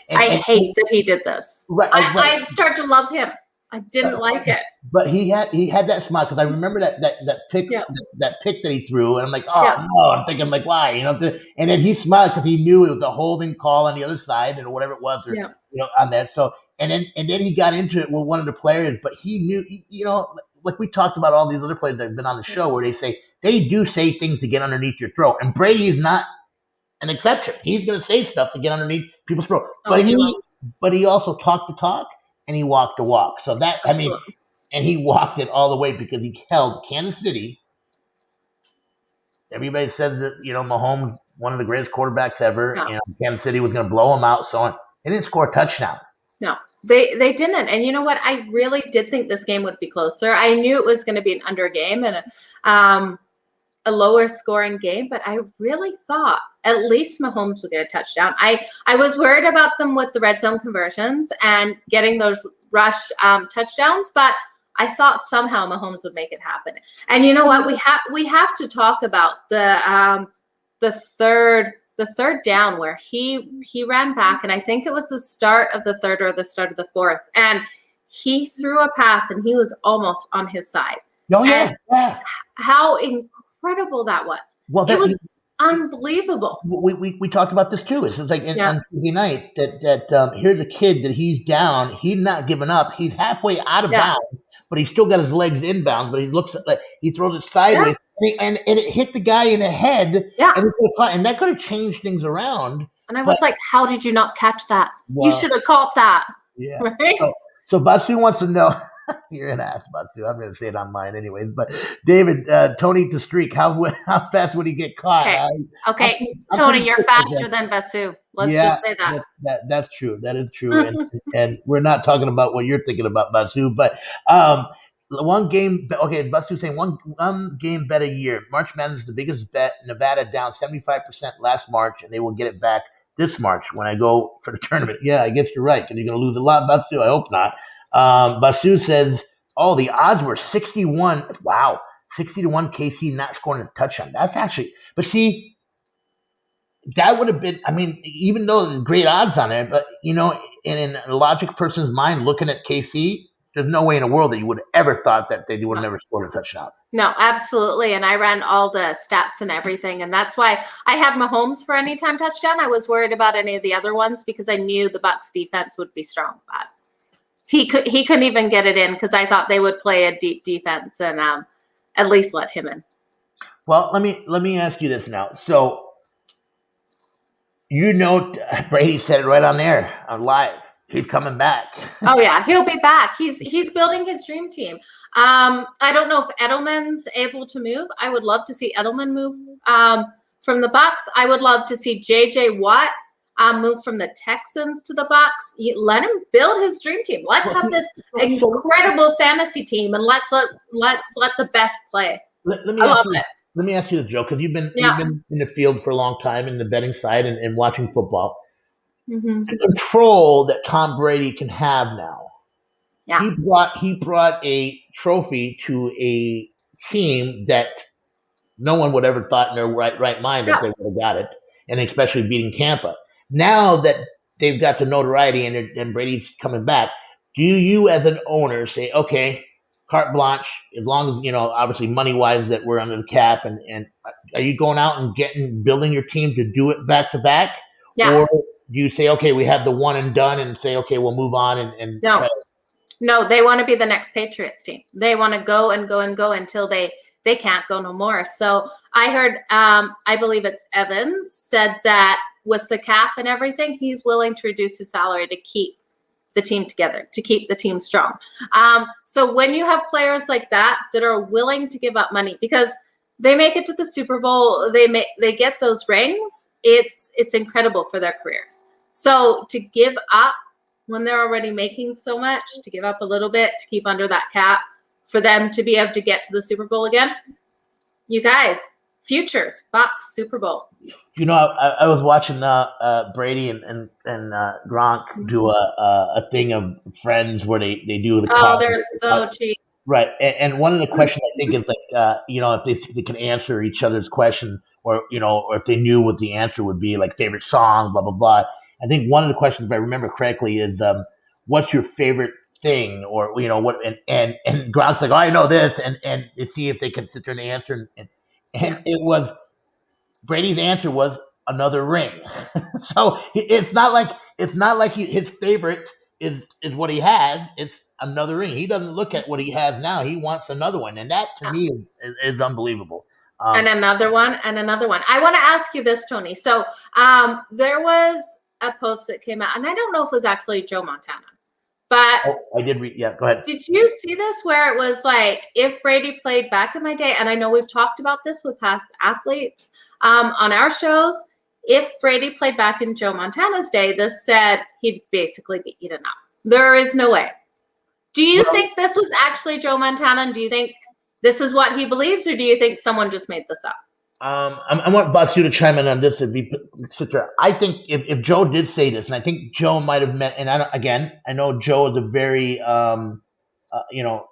I hate that he did this. Right, I start to love him. I didn't like it. But he had that smile, because I remember that pick that pick that he threw, and I'm like, no, I'm thinking like, why? And then he smiled because he knew it was a holding call on the other side and whatever it was, on that. So and then he got into it with one of the players, but he knew, like we talked about all these other players that have been on the show, where they do say things to get underneath your throat, and Brady is not an exception. He's going to say stuff to get underneath people's throat, but he also talked the talk and he walked the walk. So that, and he walked it all the way, because he held Kansas City. Everybody says that Mahomes, one of the greatest quarterbacks ever. No. Kansas City was going to blow him out. So on. They didn't score a touchdown. No, they didn't. And you know what? I really did think this game would be closer. I knew it was going to be an under game and a lower scoring game, but I really thought at least Mahomes would get a touchdown. I was worried about them with the red zone conversions and getting those rush touchdowns, but I thought somehow Mahomes would make it happen. And you know what? We have to talk about the third down where he ran back, and I think it was the start of the third or the start of the fourth, and he threw a pass and he was almost on his side. Oh yeah, how incredible that was. Well, it was unbelievable. We talked about this too. It's like on Tuesday night that here's a kid that he's down. He's not giving up. He's halfway out of bounds, but he's still got his legs inbounds. But he looks like he throws it sideways, and it hit the guy in the head. Yeah, and that could have changed things around. And I was like, how did you not catch that? Well, you should have caught that. Yeah. Right? So Basu wants to know. You're going to ask Basu. I'm going to say it on mine anyways. But David, Tony to streak, how fast would he get caught? Okay. Tony, you're faster than Basu. Let's just say that. That's true. That is true. And we're not talking about what you're thinking about, Basu. But one game. Okay, Basu saying one game bet a year. March Madness is the biggest bet. Nevada down 75% last March, and they will get it back this March when I go for the tournament. Yeah, I guess you're right. Because you're going to lose a lot, Basu. I hope not. Basu says, oh, the odds were 61. Wow. 60-1 KC not scoring a touchdown. That's actually, but see, that would have been, I mean, even though there's great odds on it, but, you know, in a logic person's mind looking at KC, there's no way in the world that you would have ever thought that they would have never scored a touchdown. No, absolutely. And I ran all the stats and everything. And that's why I had Mahomes for anytime touchdown. I was worried about any of the other ones because I knew the Bucs defense would be strong. But he couldn't even get it in because I thought they would play a deep defense and at least let him in. Well, let me ask you this now. So, you know, Brady said it right on there, on live. He's coming back. Oh yeah, he'll be back. He's building his dream team. I don't know if Edelman's able to move. I would love to see Edelman move from the Bucs. I would love to see JJ Watt move from the Texans to the Bucs. Let him build his dream team. Let's have this incredible fantasy team, and let's let the best play. Let me ask you this, Joe, because you've been in the field for a long time in the betting side and watching football. Mm-hmm. The control that Tom Brady can have now. Yeah. He brought a trophy to a team that no one would ever thought in their right mind that they would have got it, and especially beating Tampa. Now that they've got the notoriety and Brady's coming back, do you as an owner say, okay, carte blanche, as long as, you know, obviously money-wise that we're under the cap, and are you going out and building your team to do it back-to-back? Yeah. Or do you say, okay, we have the one and done and say, okay, we'll move on and No, they want to be the next Patriots team. They want to go and go and go until they can't go no more. So I heard, I believe it's Evans said that with the cap and everything, he's willing to reduce his salary to keep the team together, to keep the team strong. So when you have players like that are willing to give up money because they make it to the Super Bowl, they get those rings, it's incredible for their careers. So to give up when they're already making so much, to give up a little bit to keep under that cap for them to be able to get to the Super Bowl again, you guys, futures, Bucs, Super Bowl. You know, I was watching Brady and Gronk do a thing of Friends where they do the. Oh, they're so cheap. Right, and one of the questions I think is like, you know, if they can answer each other's question, or you know, or if they knew what the answer would be, like favorite song, blah blah blah. I think one of the questions, if I remember correctly, is what's your favorite thing, or you know what? And Gronk's like, oh, I know this, and see if they can sit there and answer, and it was Brady's answer was another ring. So it's not like his favorite is what he has. It's another ring. He doesn't look at what he has now. He wants another one, and that to me is unbelievable. And another one, and another one. I want to ask you this, Tony. So there was a post that came out, and I don't know if it was actually Joe Montana, but I did read. Yeah, go ahead. Did you see this where it was like, if Brady played back in my day, and I know we've talked about this with past athletes on our shows, if Brady played back in Joe Montana's day, this said he'd basically be eaten up. There is no way. Do you think this was actually Joe Montana, and do you think this is what he believes, or do you think someone just made this up? I want Basu to chime in on this. I think if Joe did say this, and I think Joe might have meant, and I know Joe is a very, you know,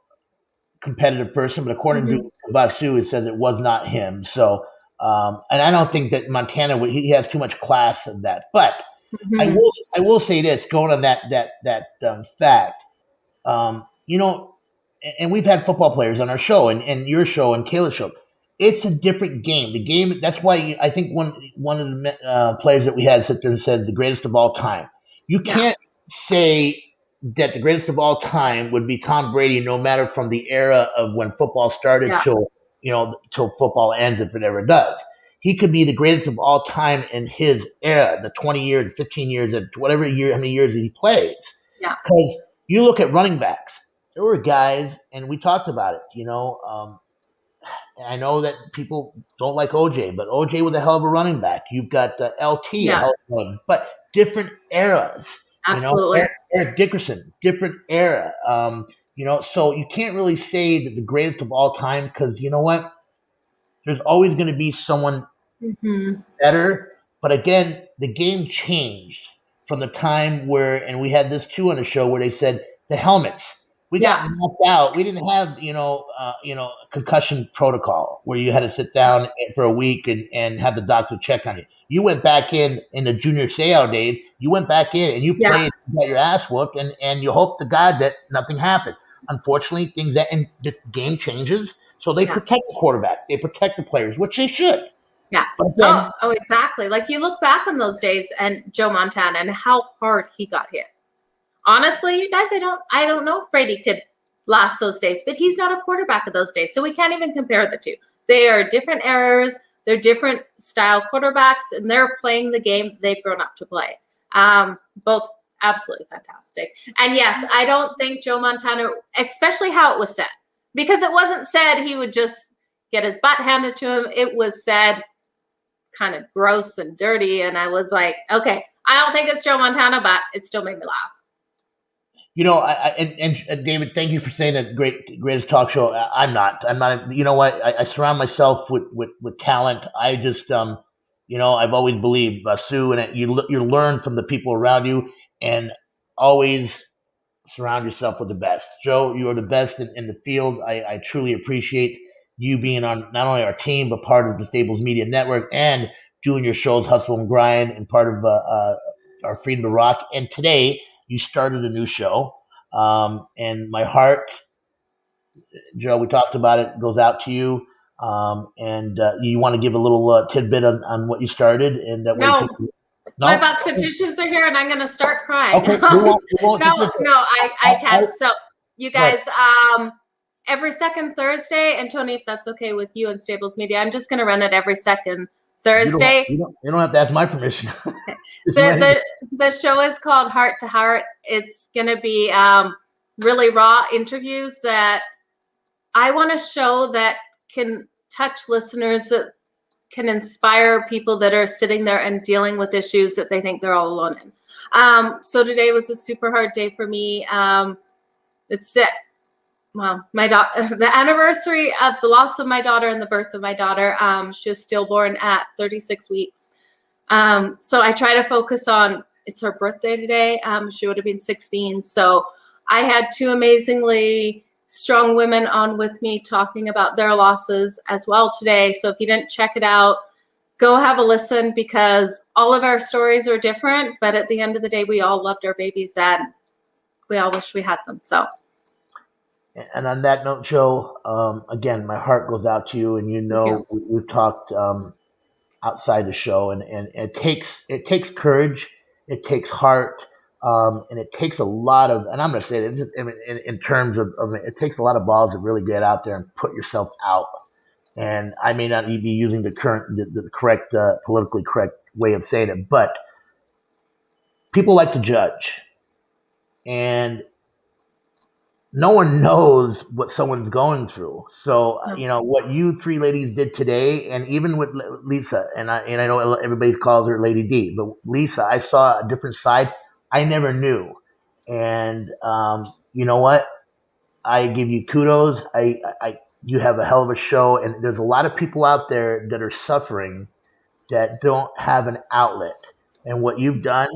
competitive person, but according to Basu, it says it was not him. So, and I don't think that Montana he has too much class in that. But I will say this, going on that fact, you know, and we've had football players on our show and your show and Kayla's show. It's a different game. The game. That's why I think one of the players that we had sit there and said the greatest of all time. You can't say that the greatest of all time would be Tom Brady, no matter from the era of when football started till football ends, if it ever does. He could be the greatest of all time in his era, the 20 years, 15 years, whatever year, how many years he plays. Yeah. Because you look at running backs. There were guys, and we talked about it, you know. And I know that people don't like OJ, but OJ was a hell of a running back. You've got LT, a hell of a running, but different eras. Absolutely. You know, Eric Dickerson, different era. You know, so you can't really say that the greatest of all time because you know what? There's always going to be someone better. But again, the game changed from the time where, and we had this too on the show where they said the helmets. We got knocked out. We didn't have, concussion protocol where you had to sit down for a week and have the doctor check on you. You went back in the junior Seau days. You went back in and you played, you got your ass whooped, and you hope to God that nothing happened. Unfortunately, and the game changes, so they protect the quarterback. They protect the players, which they should. Yeah. Then, exactly. Like you look back on those days and Joe Montana and how hard he got hit. Honestly, you guys, I don't know if Brady could last those days, but he's not a quarterback of those days. So we can't even compare the two. They are different eras. They're different style quarterbacks, and they're playing the game they've grown up to play. Both absolutely fantastic. And yes, I don't think Joe Montana, especially how it was said, because it wasn't said he would just get his butt handed to him. It was said kind of gross and dirty. And I was like, okay, I don't think it's Joe Montana, but it still made me laugh. And David, thank you for saying that greatest talk show. I'm not. You know what? I surround myself with talent. I just, I've always believed, Sue, and you learn from the people around you, and always surround yourself with the best. Joe, you are the best in the field. I truly appreciate you being on not only our team, but part of the Stables Media Network and doing your shows, Hustle and Grind, and part of our Freedom to Rock. And today, you started a new show, and my heart, Joe, we talked about it, goes out to you. And you want to give a little tidbit on what you started? And that no. My buxoticians are here, and I'm going to start crying. Okay. I can't. So, you guys, every second Thursday, and Tony, if that's okay with you and Stables Media, I'm just going to run it every second Thursday. You don't have to ask my permission. The show is called Heart to Heart. It's going to be really raw interviews that I want to show that can touch listeners, that can inspire people that are sitting there and dealing with issues that they think they're all alone in. So today was a super hard day for me. It's it. Well, my daughter, the anniversary of the loss of my daughter and the birth of my daughter. She was stillborn at 36 weeks. So I try to focus on, it's her birthday today. She would have been 16. So I had two amazingly strong women on with me talking about their losses as well today. So if you didn't check it out, go have a listen, because all of our stories are different. But at the end of the day, we all loved our babies and we all wish we had them. So. And on that note, Joe, again, my heart goes out to you. And we've talked outside the show, and it takes courage, it takes heart, and it takes a lot of. And I'm going to say that in terms of it takes a lot of balls to really get out there and put yourself out. And I may not be using the correct politically correct way of saying it, but people like to judge, and no one knows what someone's going through. So, what you three ladies did today, and even with Lisa, and I know everybody calls her Lady D, but Lisa, I saw a different side I never knew. And you know what? I give you kudos. You have a hell of a show, and there's a lot of people out there that are suffering that don't have an outlet. And what you've done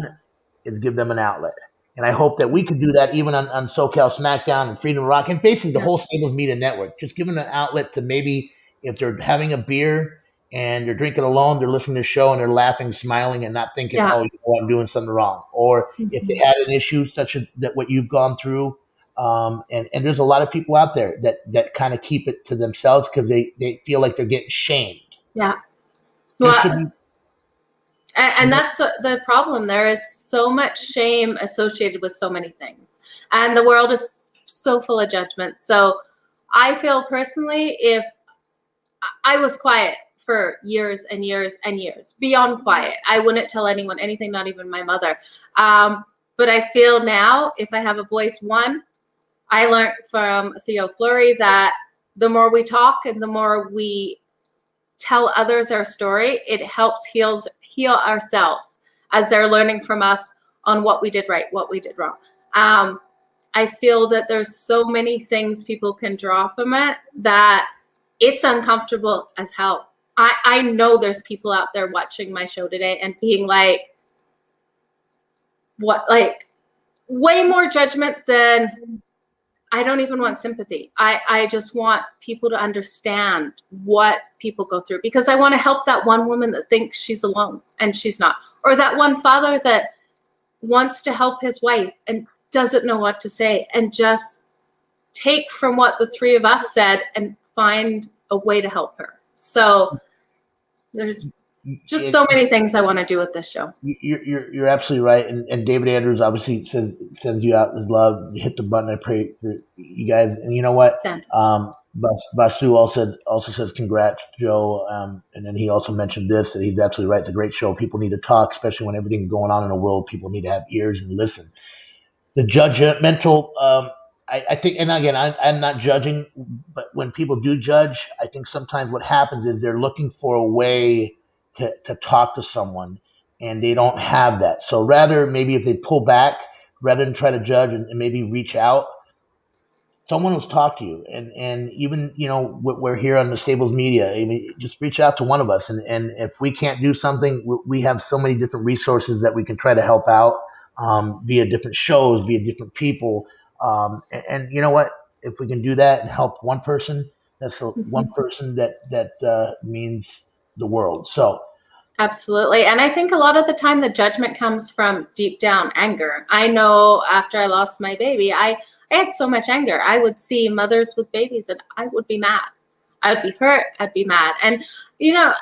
is give them an outlet. And I hope that we could do that even on So.Cal.Smackdown and Freedom Rock, and basically the whole Stables Media Network. Just giving an outlet to, maybe if they're having a beer and they're drinking alone, they're listening to the show and they're laughing, smiling, and not thinking, I'm doing something wrong. Or if they had an issue such as that what you've gone through, and there's a lot of people out there that kind of keep it to themselves because they feel like they're getting shamed. Yeah. Well, and that's the problem. There is so much shame associated with so many things. And the world is so full of judgment. So I feel personally, if I was quiet for years and years and years, beyond quiet, I wouldn't tell anyone anything, not even my mother. But I feel now, if I have a voice, I learned from Theo Fleury that the more we talk and the more we tell others our story, it helps heal ourselves as they're learning from us on what we did right, what we did wrong. I feel that there's so many things people can draw from it that it's uncomfortable as hell. I know there's people out there watching my show today and being like, what, like way more judgment than, I don't even want sympathy. I just want people to understand what people go through, because I want to help that one woman that thinks she's alone and she's not, or that one father that wants to help his wife and doesn't know what to say, and just take from what the three of us said and find a way to help her. So there's just so many things I want to do with this show. You're absolutely right, and David Andrews obviously sends you out his love. Hit the button. I pray for you guys, and you know what? Basu also says congrats, Joe, and then he also mentioned this, that he's absolutely right. It's a great show. People need to talk, especially when everything's going on in the world. People need to have ears and listen. The judgmental, I think, and again, I'm not judging, but when people do judge, I think sometimes what happens is they're looking for a way to talk to someone, and they don't have that. So rather, maybe if they pull back, rather than try to judge and maybe reach out, someone will talk to you. And even, we're here on the Stables Media. I mean, just reach out to one of us. And if we can't do something, we have so many different resources that we can try to help out via different shows, via different people. And you know what? If we can do that and help one person, that's one person that means the world. So. Absolutely. And I think a lot of the time the judgment comes from deep down anger. I know after I lost my baby, I had so much anger. I would see mothers with babies and I would be mad. I would be hurt. I'd be mad. And,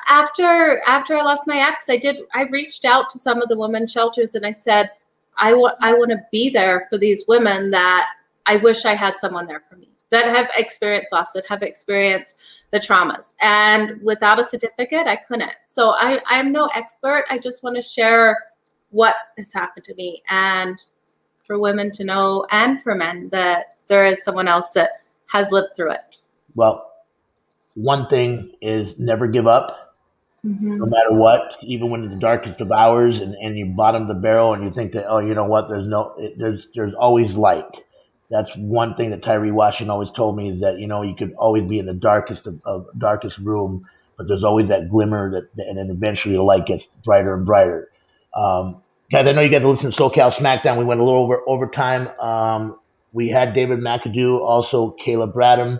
after I left my ex, I reached out to some of the women's shelters and I said, I want to be there for these women that I wish I had someone there for me, that have experienced loss, that have experienced the traumas. And without a certificate, I couldn't. So I'm no expert. I just want to share what has happened to me, and for women to know, and for men, that there is someone else that has lived through it. Well, one thing is never give up, no matter what, even when in the darkest of hours and you bottom the barrel and you think that, oh, you know what, there's always light. That's one thing that Tyree Washington always told me, is that, you could always be in the darkest of darkest room, but there's always that glimmer and then eventually the light gets brighter and brighter. Guys, I know you guys listen to So.Cal.Smackdown. We went a little over time. We had David Mcadoo, also Kayla Bradham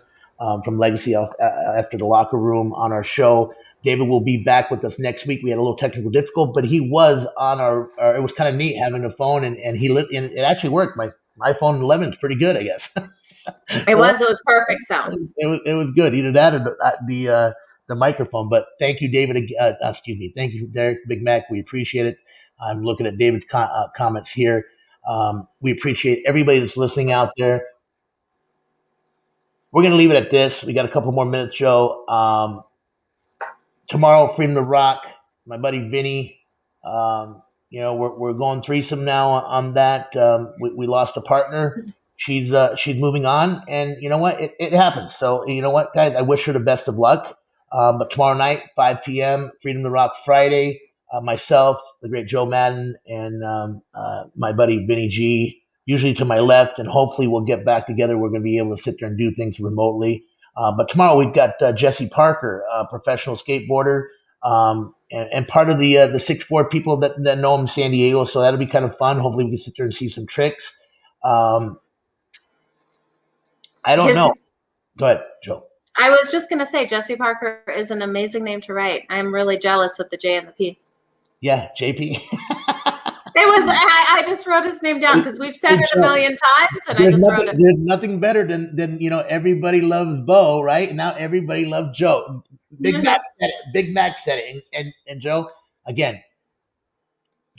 from Legacy After the Locker Room on our show. David will be back with us next week. We had a little technical difficulty, but he was on our it was kind of neat having a phone, and it actually worked. My iPhone 11 is pretty good, I guess. It was perfect sound. It was good. Either that or the microphone. But thank you, David. Excuse me. Thank you, Derrick Big Mac. We appreciate it. I'm looking at David's comments here. We appreciate everybody that's listening out there. We're going to leave it at this. We got a couple more minutes, Joe. Tomorrow, Freedom to Rock, my buddy Vinny. We're going threesome now on that. We lost a partner. She's moving on, and you know what? It happens. So you know what, guys? I wish her the best of luck. But tomorrow night, 5 p.m., Freedom to Rock Friday. Myself, the great Joe Madden, and my buddy Vinny G, usually to my left, and hopefully we'll get back together. We're going to be able to sit there and do things remotely. But tomorrow we've got Jesse Parker, a professional skateboarder, and part of the 6'4" people that know him in San Diego. So that'll be kind of fun. Hopefully we can sit there and see some tricks. I don't know. Go ahead, Joe. I was just going to say, Jesse Parker is an amazing name to write. I'm really jealous of the J and the P. Yeah, JP. I just wrote his name down because we've said it a million times, and I just wrote it. There's nothing better than everybody loves Bo, right? Now everybody loves Joe. Big Mac said it. Big Mac said it. And Joe, again,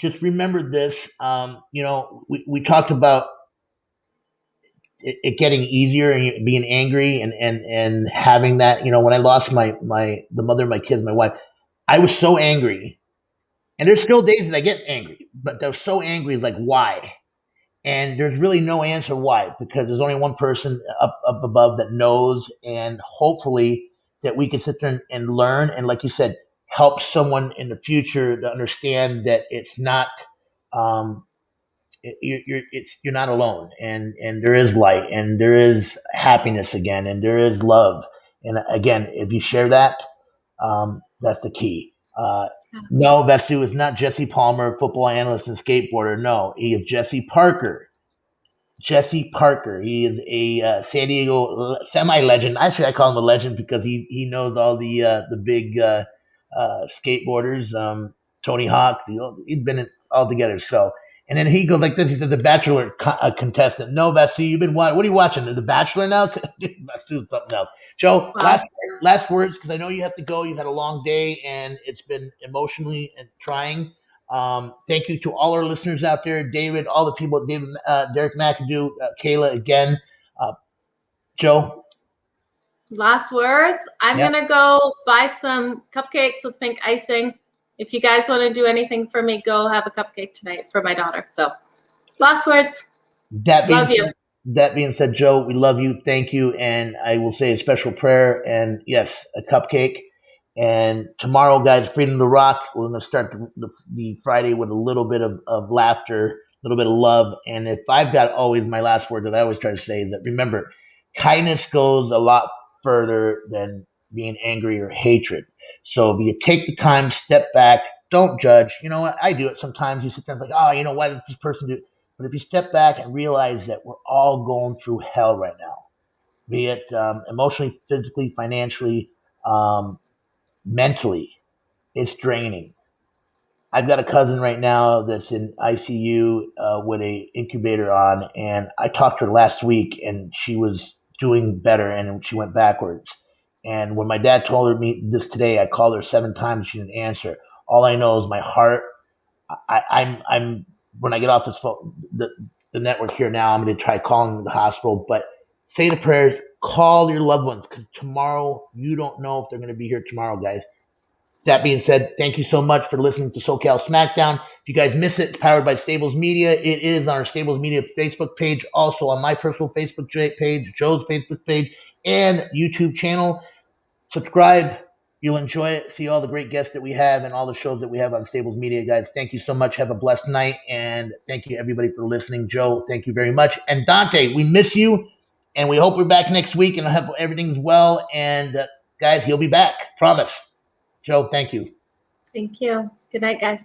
just remember this. We talked about it getting easier and being angry and having that. When I lost the mother of my kids, my wife, I was so angry. And there's still days that I get angry, but they're so angry, like, why? And there's really no answer why, because there's only one person up above that knows, and hopefully that we can sit there and learn, and like you said, help someone in the future to understand that it's not you're not alone, and there is light, and there is happiness again, and there is love. And again, if you share that, That's the key. No, Vestu is not Jesse Palmer, football analyst and skateboarder. No, he is Jesse Parker. Jesse Parker. He is a San Diego semi-legend. Actually, I call him a legend because he knows all the big skateboarders. Tony Hawk. He's been all together. So, and then he goes like this. He said, "The Bachelor contestant." No, Bessie, you've been what? What are you watching? The Bachelor now? Let's do something else. Joe, Wow. last words because I know you have to go. You've had a long day and it's been emotionally and trying. Thank you to all our listeners out there, David, all the people, David, Derrick McAdoo, Kayla again, Joe. Last words. I'm gonna go buy some cupcakes with pink icing. If you guys want to do anything for me, go have a cupcake tonight for my daughter. So, last words. Love you. That being said, Joe, we love you. Thank you, and I will say a special prayer and yes, a cupcake. And tomorrow, guys, Freedom to Rock. We're going to start the Friday with a little bit of laughter, a little bit of love. And if I've got always my last word that I always try to say is that remember, kindness goes a lot further than being angry or hatred. So if you take the time, step back, don't judge. You know what? I do it sometimes. You sit there and like, oh, you know, why did this person do it? But if you step back and realize that we're all going through hell right now, be it emotionally, physically, financially, mentally, it's draining. I've got a cousin right now that's in ICU with a incubator on, and I talked to her last week, and she was doing better, and she went backwards. And when my dad told me this today, I called her 7 times. She didn't answer. All I know is my heart. I'm when I get off this phone, the network here now, I'm going to try calling the hospital. But say the prayers, call your loved ones because tomorrow you don't know if they're going to be here tomorrow, guys. That being said, thank you so much for listening to So.Cal Smackdown. If you guys miss it, it's powered by Stables Media. It is on our Stables Media Facebook page, also on my personal Facebook page, Joe's Facebook page, and YouTube channel. Subscribe. You'll enjoy it. See all the great guests that we have and all the shows that we have on Stables Media, guys. Thank you so much. Have a blessed night. And thank you, everybody, for listening. Joe, thank you very much. And Dante, we miss you. And we hope we're back next week and I hope everything's well. And guys, he'll be back. Promise. Joe, thank you. Thank you. Good night, guys.